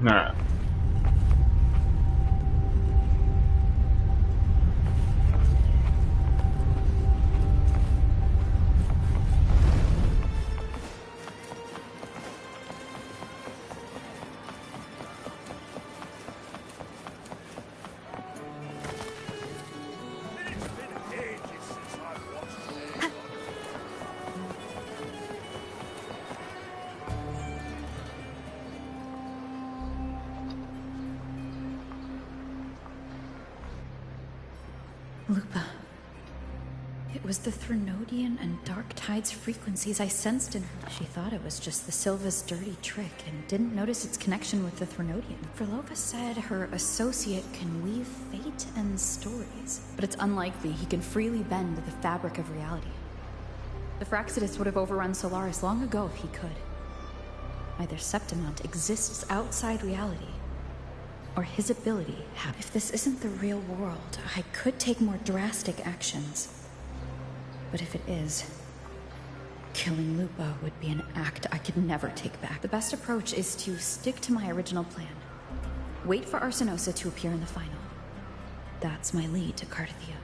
Nah. Lupa. It was the Threnodian and Dark Tide's frequencies I sensed in her. She thought it was just the Silva's dirty trick and didn't notice its connection with the Threnodian. Frolova said her associate can weave fate and stories, but it's unlikely he can freely bend the fabric of reality. The Fraxidus would have overrun Solaris long ago if he could. Either Septimont exists outside reality, or his ability. If this isn't the real world, I could take more drastic actions. But if it is, killing Lupa would be an act I could never take back. The best approach is to stick to my original plan. Wait for Arsenosa to appear in the final. That's my lead to Cardathia.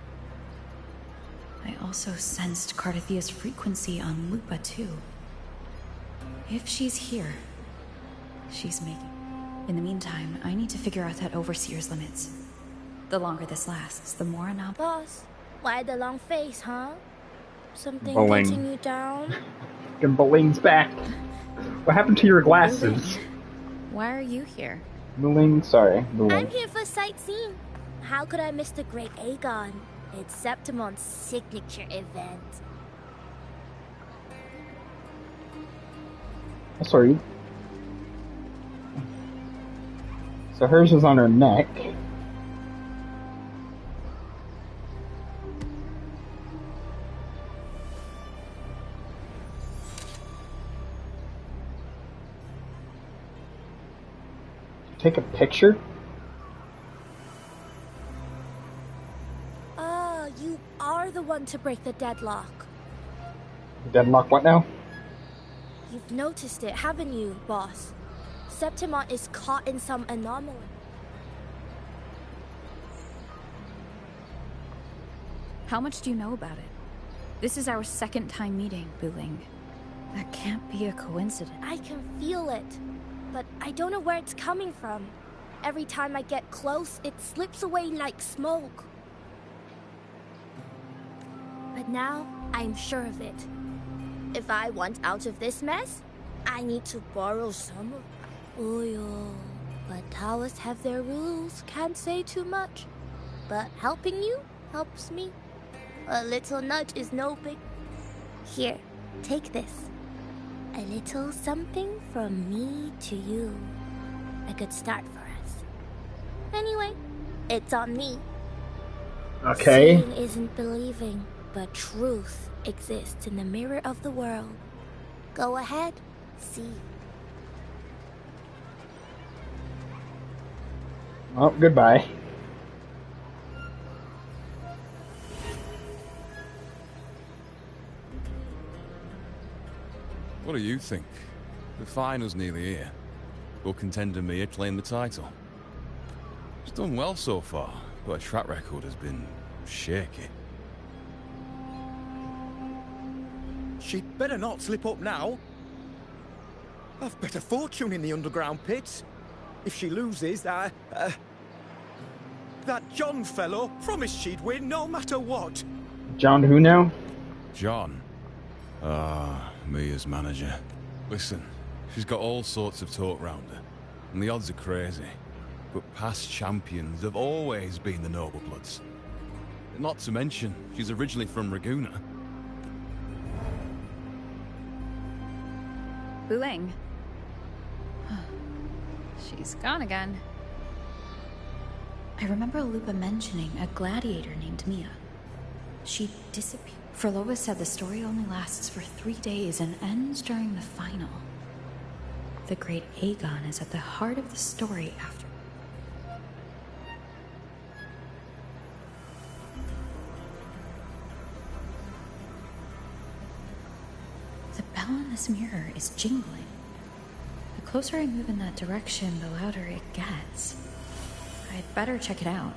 I also sensed Cardathia's frequency on Lupa too. If she's here, she's making. In the meantime, I need to figure out that Overseer's limits. The longer this lasts, the more Boss, why the long face, huh? Something Bowling. getting you down? And Bowling's back. What happened to your glasses? Why are you here? Bowling, sorry. Bowling. I'm here for sightseeing. How could I miss the Great Aegon? It's Septimon's signature event. Oh, sorry. So hers is on her neck. Take a picture? Ah, you are the one to break the deadlock. Deadlock what now? You've noticed it, haven't you, boss? Septimont is caught in some anomaly. How much do you know about it? This is our second time meeting, Buling. That can't be a coincidence. I can feel it, but I don't know where it's coming from. Every time I get close, it slips away like smoke. But now, I'm sure of it. If I want out of this mess, I need to borrow some oil. But Taoists have their rules, can't say too much. But helping you helps me. A little nudge is no big... Here, take this. A little something from me to you. A good start for us. Anyway, it's on me. Okay. Seeing isn't believing, but truth exists in the mirror of the world. Go ahead, see. Oh, goodbye. What do you think? The final's nearly here. Will contender Mia claim the title? She's done well so far, but her track record has been shaky. She'd better not slip up now. I've bet a fortune in the underground pits. If she loses, that John fellow promised she'd win no matter what. John who now? John? Mia's manager. Listen, she's got all sorts of talk round her, and the odds are crazy. But past champions have always been the noble bloods. Not to mention, she's originally from Raguna. Buling. She's gone again. I remember Lupa mentioning a gladiator named Mia. She disappeared. Frolova said the story only lasts for 3 days and ends during the final. The Great Aegon is at the heart of the story after. The bell on this mirror is jingling. The closer I move in that direction, the louder it gets. I'd better check it out.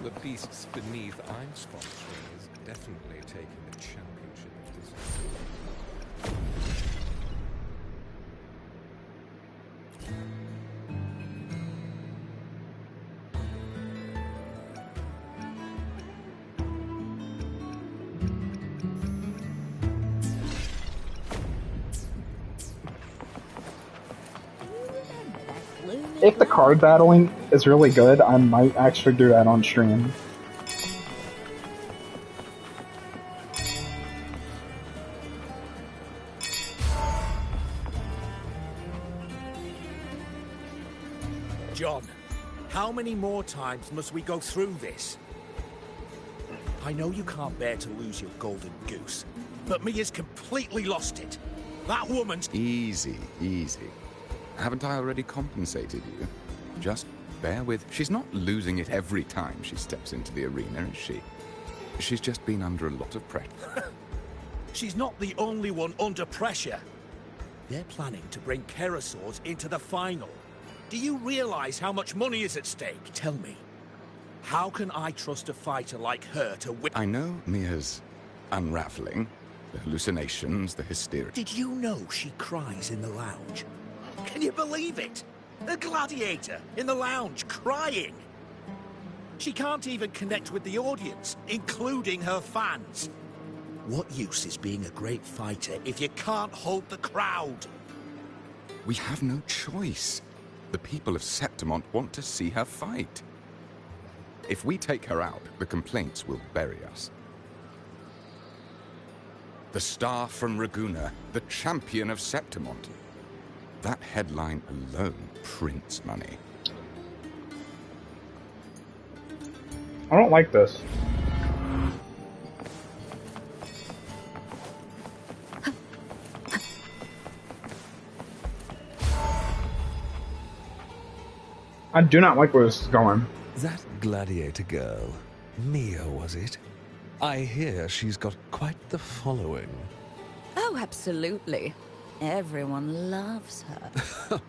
The beasts beneath I'm sponsoring is definitely taking the championship of design. If the card battling is really good, I might actually do that on stream. John, how many more times must we go through this? I know you can't bear to lose your golden goose, but Mia's completely lost it. That woman's... Easy, easy. Haven't I already compensated you? Just bear with... She's not losing it every time she steps into the arena, is she? She's just been under a lot of pressure. She's not the only one under pressure. They're planning to bring Kerasaurs into the final. Do you realize how much money is at stake? Tell me, how can I trust a fighter like her to win? I know Mia's unraveling. The hallucinations, the hysteria. Did you know she cries in the lounge? Can you believe it? A gladiator in the lounge crying. She can't even connect with the audience, including her fans. What use is being a great fighter if you can't hold the crowd? We have no choice. The people of Septimont want to see her fight. If we take her out, the complaints will bury us. The star from Raguna, the champion of Septimont. That headline alone prints money. I don't like this. I do not like where this is going. That gladiator girl, Mia, was it? I hear she's got quite the following. Oh, absolutely. Everyone loves her.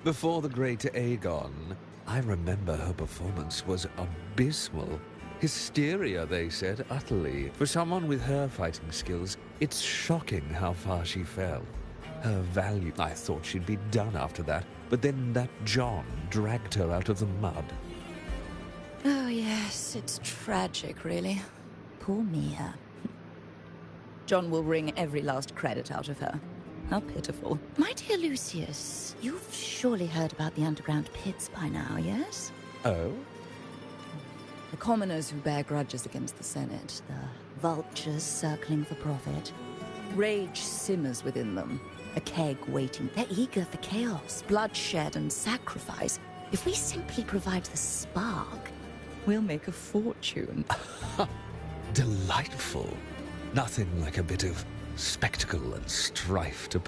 Before the great Aegon, I remember her performance was abysmal. Hysteria, they said, utterly. For someone with her fighting skills, it's shocking how far she fell. Her value... I thought she'd be done after that, but then that John dragged her out of the mud. Oh, yes, it's tragic, really. Poor Mia. John will wring every last credit out of her. How pitiful. My dear Lucius, you've surely heard about the underground pits by now, yes? Oh? The commoners who bear grudges against the Senate, the vultures circling for profit. Rage simmers within them, a keg waiting. They're eager for chaos, bloodshed, and sacrifice. If we simply provide the spark, we'll make a fortune. Delightful. Nothing like a bit of spectacle and strife to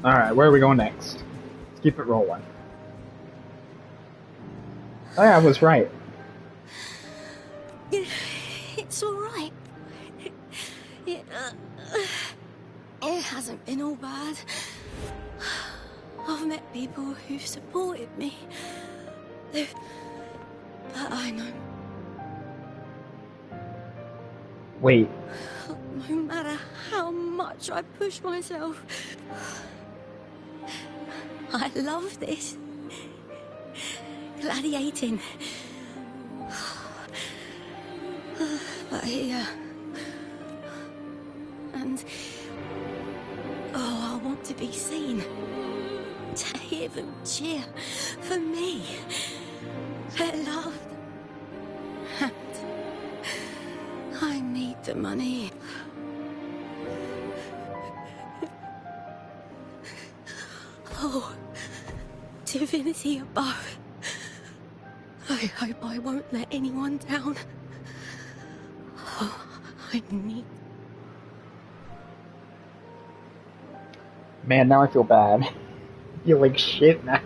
Alright, where are we going next? Let's keep it rolling. Oh, yeah, I was right. It's all right. It hasn't been all bad. I've met people who've supported me. But I know. Wait. No matter how much I push myself, I love this. Gladiating. But here... And... Oh, I want to be seen. To hear them cheer for me. They're loved. And I need the money. Oh, divinity above. I hope I won't let anyone down. Oh, I need... Man, now I feel bad. I feel like shit now.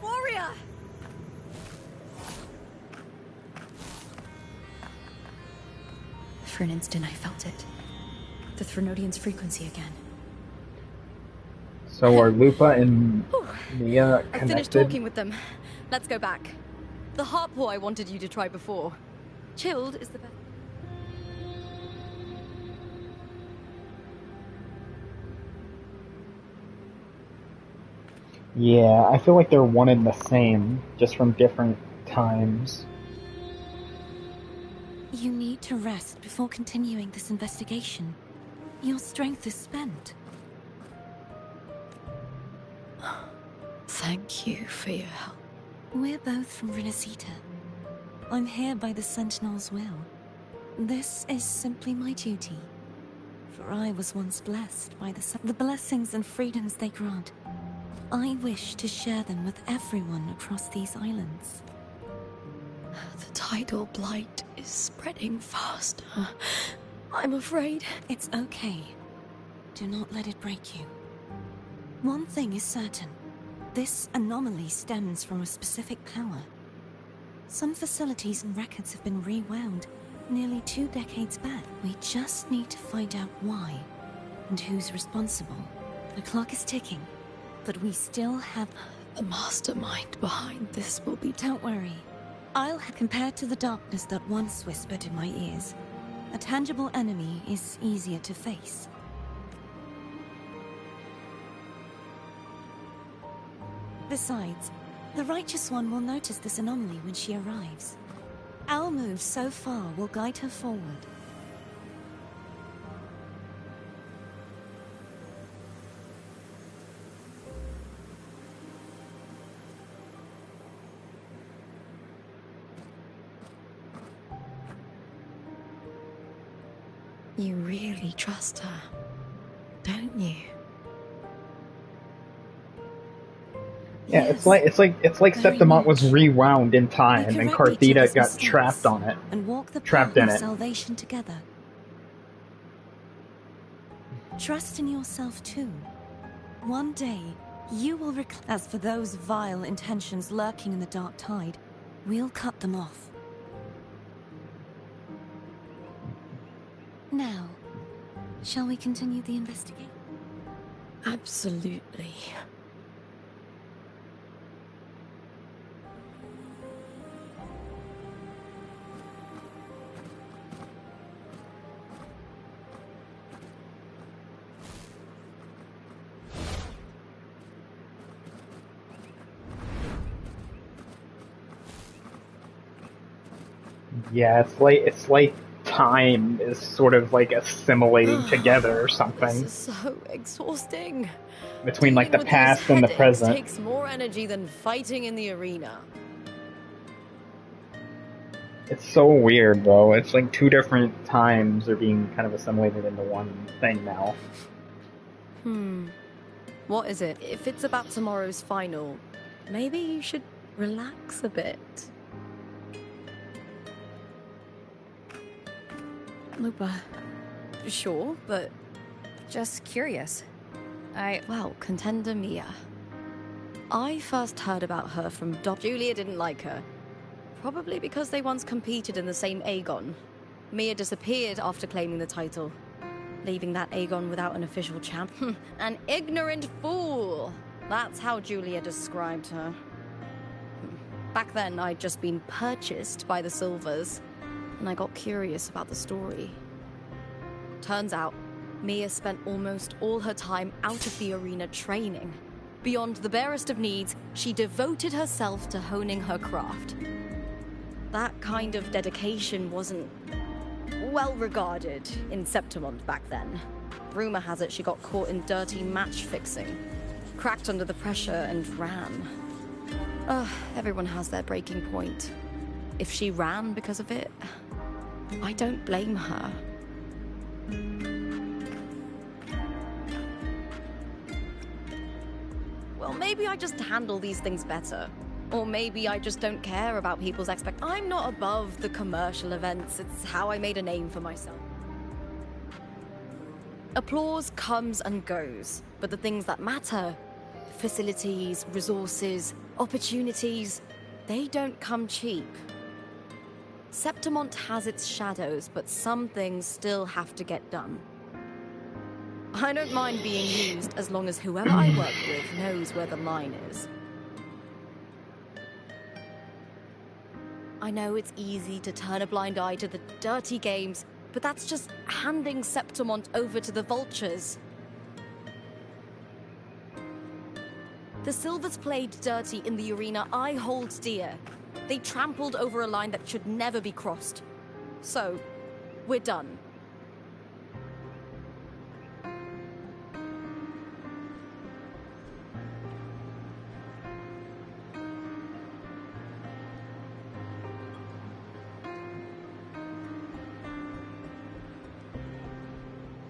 Warrior! For an instant, I felt it. The Threnodian's frequency again. So are Lupa and Mia I've finished connected? talking with them. Let's go back. The harpour I wanted you to try before. Chilled is the best. Yeah, I feel like they're one and the same, just from different times. You need to rest before continuing this investigation. Your strength is spent. Thank you for your help. We're both from Renacita. I'm here by the Sentinel's will. This is simply my duty. For I was once blessed by the blessings and freedoms they grant. I wish to share them with everyone across these islands. The tidal blight is spreading faster. I'm afraid. It's okay. Do not let it break you. One thing is certain. This anomaly stems from a specific power. Some facilities and records have been rewound nearly 2 decades back. We just need to find out why and who's responsible. The clock is ticking, but we still have... The mastermind behind this will be... Don't worry. Compared to the darkness that once whispered in my ears, a tangible enemy is easier to face. Besides, the Righteous One will notice this anomaly when she arrives. Our move so far will guide her forward. You really trust her, don't you? Yeah, Yes, it's like very Septimont was much. rewound in time, We and correct each Cartheta other's got mistakes trapped on it. and walk the Trapped path in of it. salvation together. Trust in yourself too. One day, you will As for those vile intentions lurking in the dark tide, we'll cut them off. Now, shall we continue the investigation? Absolutely. Yeah, it's like time is sort of like assimilating together or This something is so exhausting. between like the Dealing with past these and the headaches present. takes more energy than fighting in the arena. It's so weird, though. It's like 2 different times are being kind of assimilated into one thing now. What is it? If it's about tomorrow's final, maybe you should relax a bit. Lupa, Sure, but... just curious. Well, Contender Mia. I first heard about her from Julia didn't like her. Probably because they once competed in the same Aegon. Mia disappeared after claiming the title, leaving that Aegon without an official champ. An ignorant fool! That's how Julia described her. Back then, I'd just been purchased by the Silvers, and I got curious about the story. Turns out, Mia spent almost all her time out of the arena training. Beyond the barest of needs, she devoted herself to honing her craft. That kind of dedication wasn't well regarded in Septimont back then. Rumor has it she got caught in dirty match fixing. cracked under the pressure and ran. Everyone has their breaking point. If she ran because of it, I don't blame her. Well, maybe I just handle these things better. Or maybe I just don't care about people's expectations. I'm not above the commercial events. It's how I made a name for myself. Applause comes and goes, but the things that matter, facilities, resources, opportunities, they don't come cheap. Septimont has its shadows, but some things still have to get done. I don't mind being used as long as whoever I work with knows where the line is. I know it's easy to turn a blind eye to the dirty games, but that's just handing Septimont over to the vultures. The Silvers played dirty in the arena I hold dear. They trampled over a line that should never be crossed. So, we're done.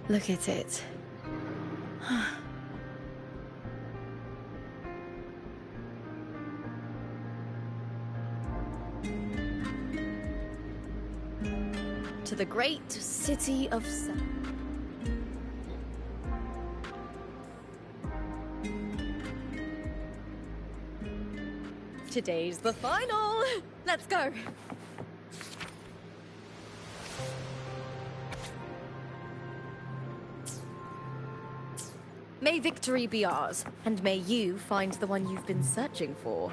Look at it. To the great city of Today's the final! Let's go! May victory be ours, and may you find the one you've been searching for.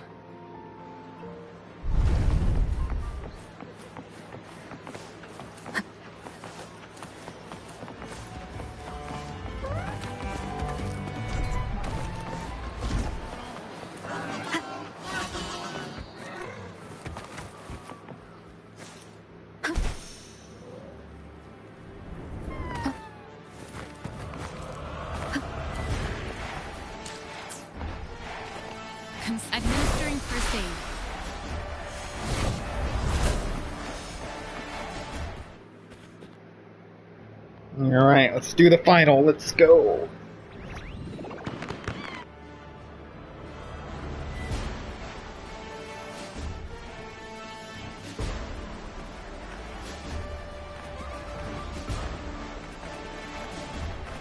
Administering first aid. Alright, let's do the final. Let's go.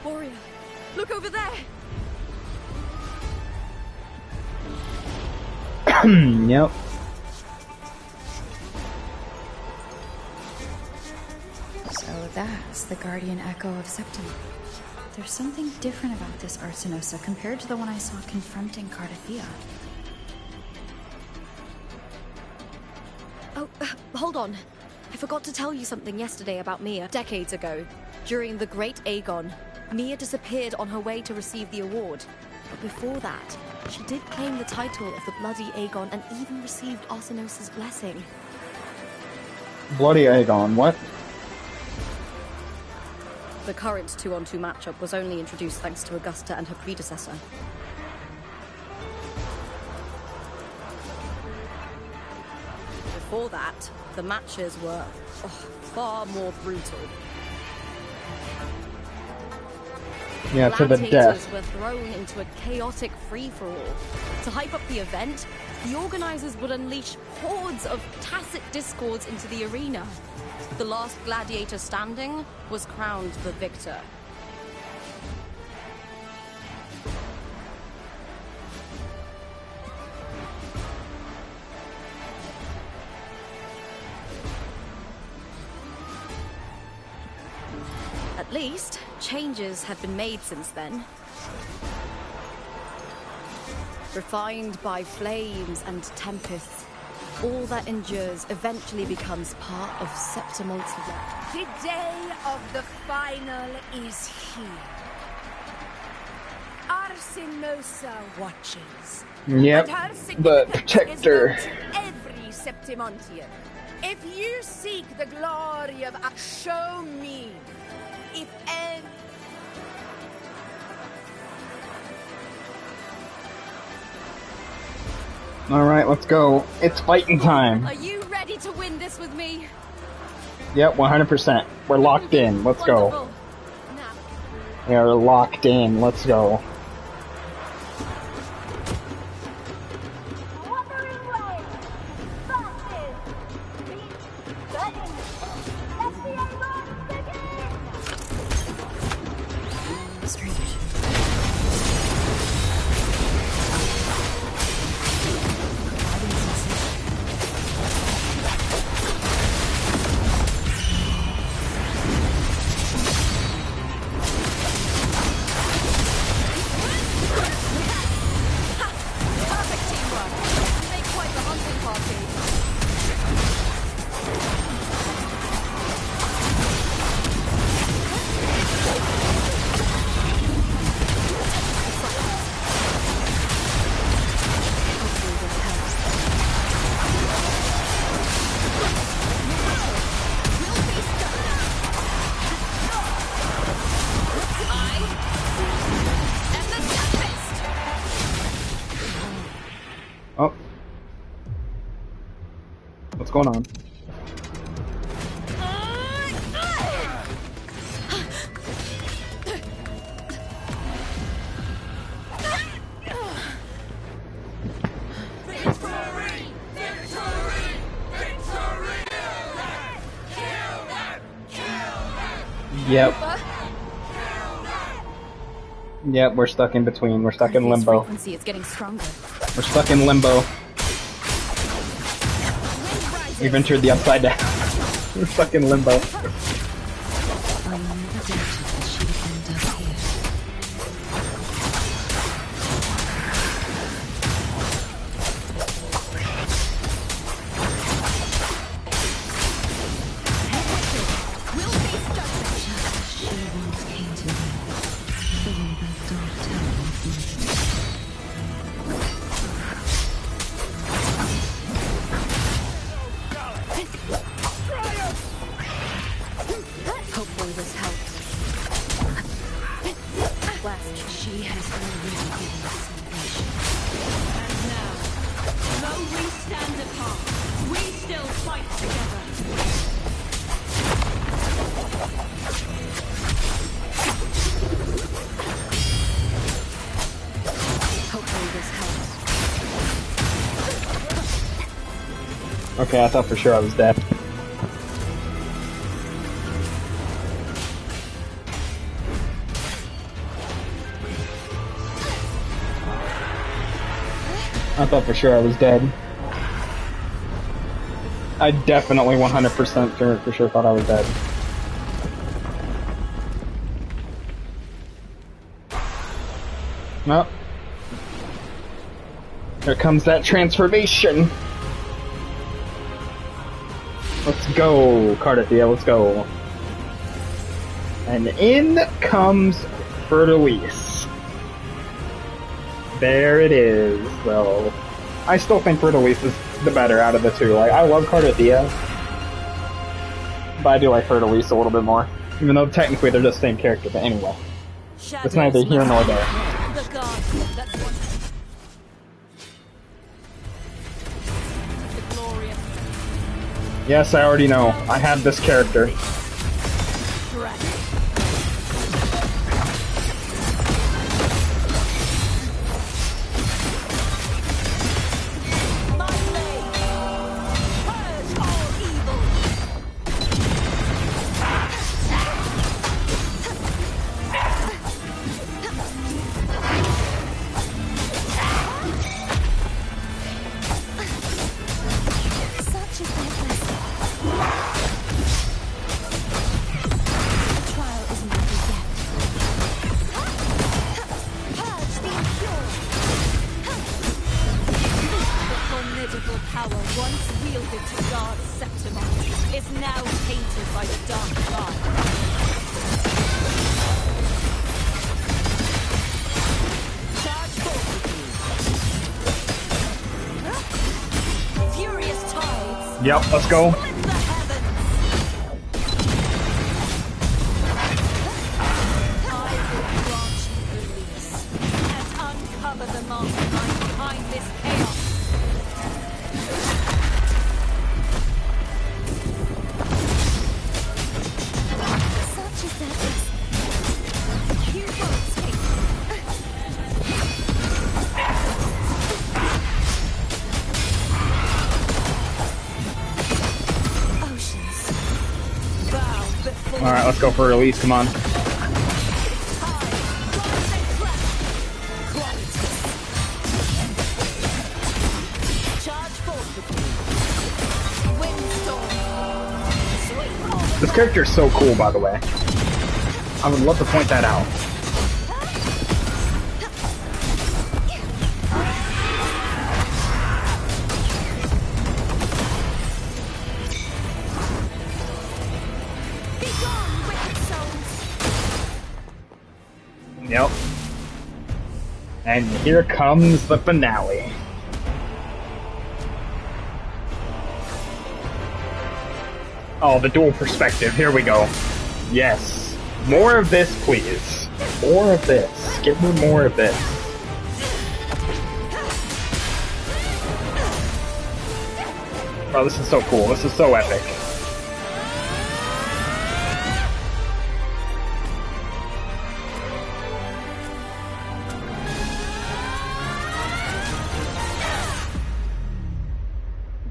Warrior, look over there! Yep. So that's the Guardian Echo of Septimont. There's something different about this Arsinosa compared to the one I saw confronting Cardathia. Oh, hold on. I forgot to tell you something yesterday about Mia. Decades ago, during the Great Aegon, Mia disappeared on her way to receive the award. But before that, she did claim the title of the Bloody Aegon and even received Arsinosa's blessing. Bloody Aegon, what? The current 2-on-2 matchup was only introduced thanks to Augusta and her predecessor. Before that, the matches were far more brutal. Yeah, to the death. Gladiators were thrown into a chaotic free-for-all. To hype up the event, the organizers would unleash hordes of tacit discords into the arena. The last gladiator standing was crowned the victor. At least, changes had been made since then. Refined by flames and tempests, all that endures eventually becomes part of Septimont's life. The day of the final is here. Arsinosa watches. Yep, But her the significance protector. is known to every Septimontian. If you seek the glory of show me. If Alright, let's go. It's fighting time. Are you ready to win this with me? Yep, 100%. We're locked in. Let's go. We are locked in. Let's go. Oh. What's going on? Yep. Yep, we're stuck in between. We're stuck in limbo. Frequency is getting stronger. We're stuck in limbo. We've entered the upside down. We're stuck in limbo. I never doubted that she would end up here. She once came to me, the way that dark tower did. Hopefully this helps. Last, She has already given us salvation. And now, though we stand apart, we still fight together. hopefully this helps. Okay, I thought for sure I was dead. I thought for sure I was dead. I definitely 100% for sure thought I was dead. Well, here comes that transformation. Let's go, Cardathia, let's go. And in comes Fertilise. There it is, though. I still think Fertilise is the better out of the two. Like, I love Cardathia, but I do like Fertilise a little bit more. Even though technically they're just the same character, but anyway. It's neither here nor there. The Guardian, that's one. The glorious Yes, I already know. I have this character. dragon. Such is their blessing. The trial isn't over yet. Purge the impure. The formidable power once wielded to guard Septimont is now tainted by the dark cloud. Charge forward. Furious tides. Yep, let's go. Split the heavens. I will grant you release and uncover the mastermind behind this chaos. Alright, let's go for a release, come on. This character is so cool, by the way. I would love to point that out. Yep. And here comes the finale. Oh, the dual perspective. Here we go. Yes. More of this, please. More of this. Give me more of this. Bro, this is so cool. This is so epic.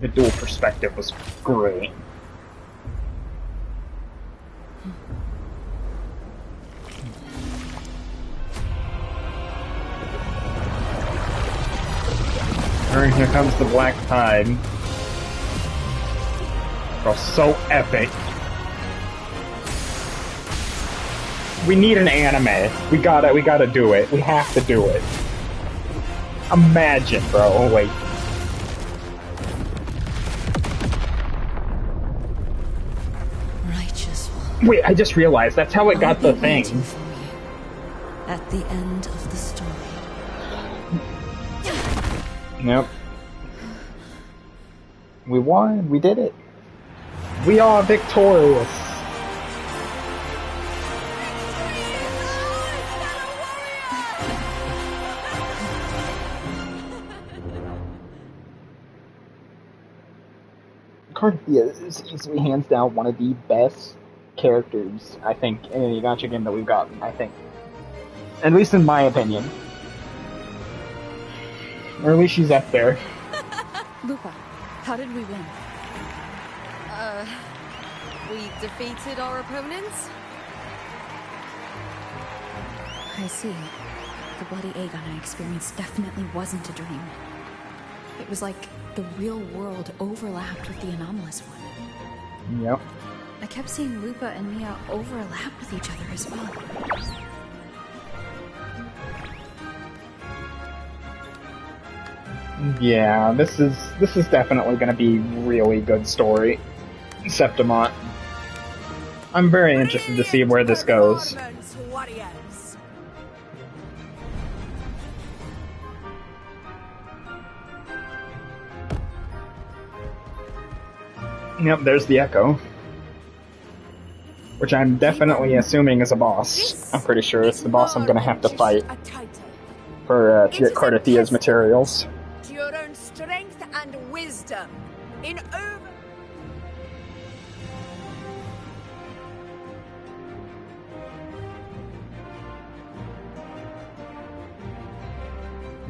The dual perspective was great. Alright, here comes the Black Tide. Bro, so epic. We need an anime. We gotta do it. We have to do it. Imagine, bro. Oh, wait. Righteous one. Wait, I just realized that's how it got the thing. At the end of the story. Yep. We won. We did it. We are victorious. Carthia is easily hands down one of the best characters, I think, in any gacha game that we've gotten, I think. At least in my opinion. Or at least she's up there. Lupa, how did we win? We defeated our opponents? I see. The bloody Aegon I experienced definitely wasn't a dream. It was like the real world overlapped with the anomalous one. Yep. I kept seeing Lupa and Mia overlap with each other as well. Yeah, this is definitely gonna be really good story. Septimont. I'm very interested to see where this goes. Yep, there's the Echo. Which I'm definitely assuming is a boss. I'm pretty sure it's the boss I'm gonna have to fight for to get Carthathia's materials. To your own strength and wisdom. In over.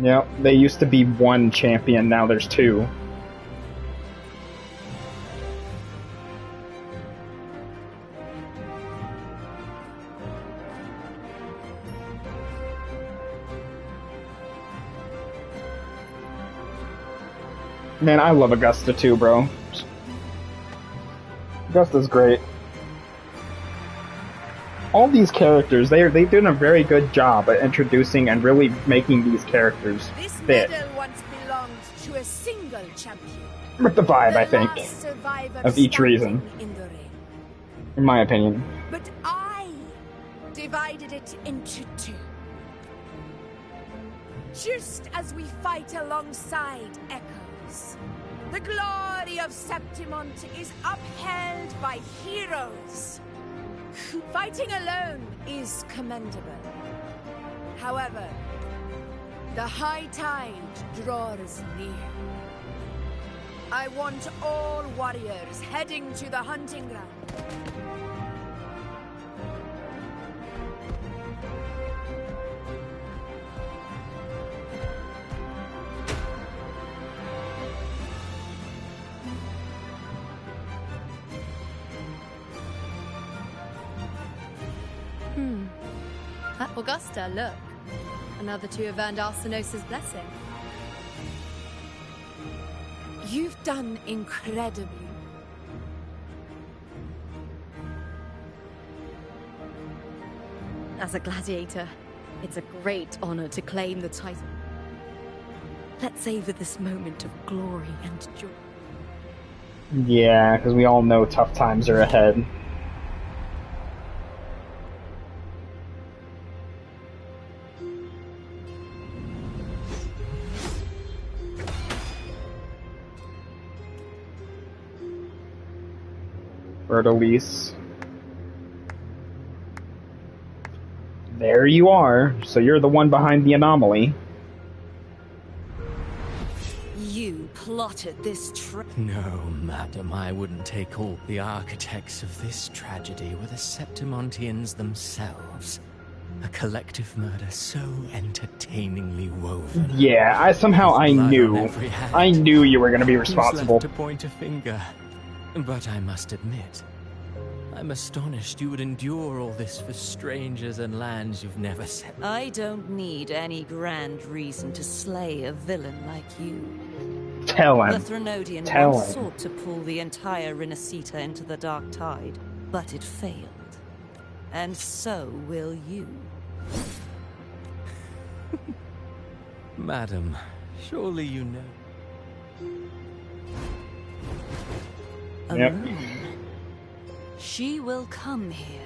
Yep, they used to be one champion, now there's two. Man, I love Augusta too, bro. Augusta's great. All these characters, they've done a very good job at introducing and really making these characters fit. This medal once belonged to a single champion. With the vibe, I think, of each reason. In my opinion. But I divided it into two. Just as we fight alongside echoes, the glory of Septimont is upheld by heroes. Fighting alone is commendable. However, the high tide draws near. I want all warriors heading to the hunting ground. Augusta, look. Another two have earned Arsenos' blessing. You've done incredibly. As a gladiator, it's a great honor to claim the title. Let's savor this moment of glory and joy. Yeah, because we all know tough times are ahead. Bertolise. There you are. So you're the one behind the anomaly. You plotted this No, madam, I wouldn't take all. The architects of this tragedy were the Septimontians themselves. A collective murder so entertainingly woven. Yeah, I knew you were going to be responsible. Who's left to point a finger? But I must admit, I'm astonished you would endure all this for strangers and lands you've never set. I don't need any grand reason to slay a villain like you. Tell him. The Threnodian Tell once him. sought to pull the entire Rinascita into the Dark Tide, but it failed. And so will you. Madam, surely you know. Yep. Alone. She will come here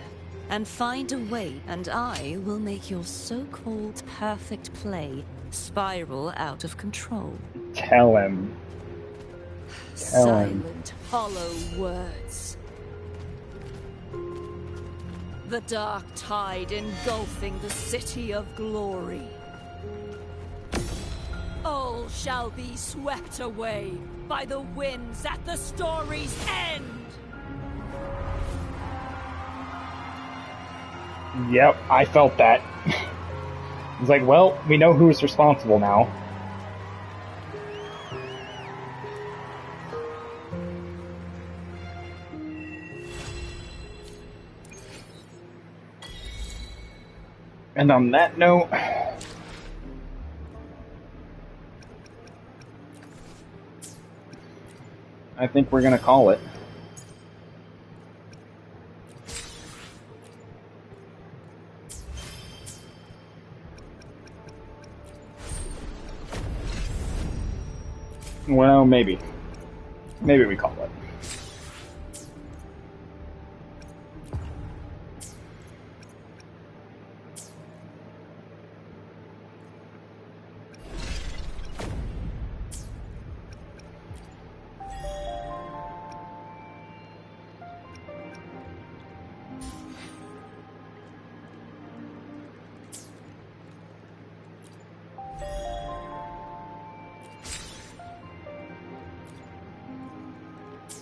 and find a way, and I will make your so-called perfect play spiral out of control. Tell him. Tell him. silent, hollow words. The dark tide engulfing the city of glory. All shall be swept away by the winds at the story's end. Yep, I felt that. I was like, well, we know who's responsible now. And on that note, I think we're gonna call it. Well, maybe. Maybe we call it.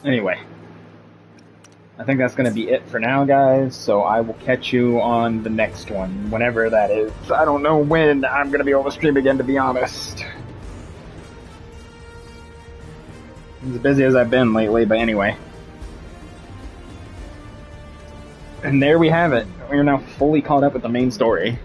Anyway, I think that's going to be it for now, guys, so I will catch you on the next one, whenever that is. I don't know when I'm going to be able to stream again, to be honest. As busy as I've been lately, but anyway. And there we have it. We are now fully caught up with the main story.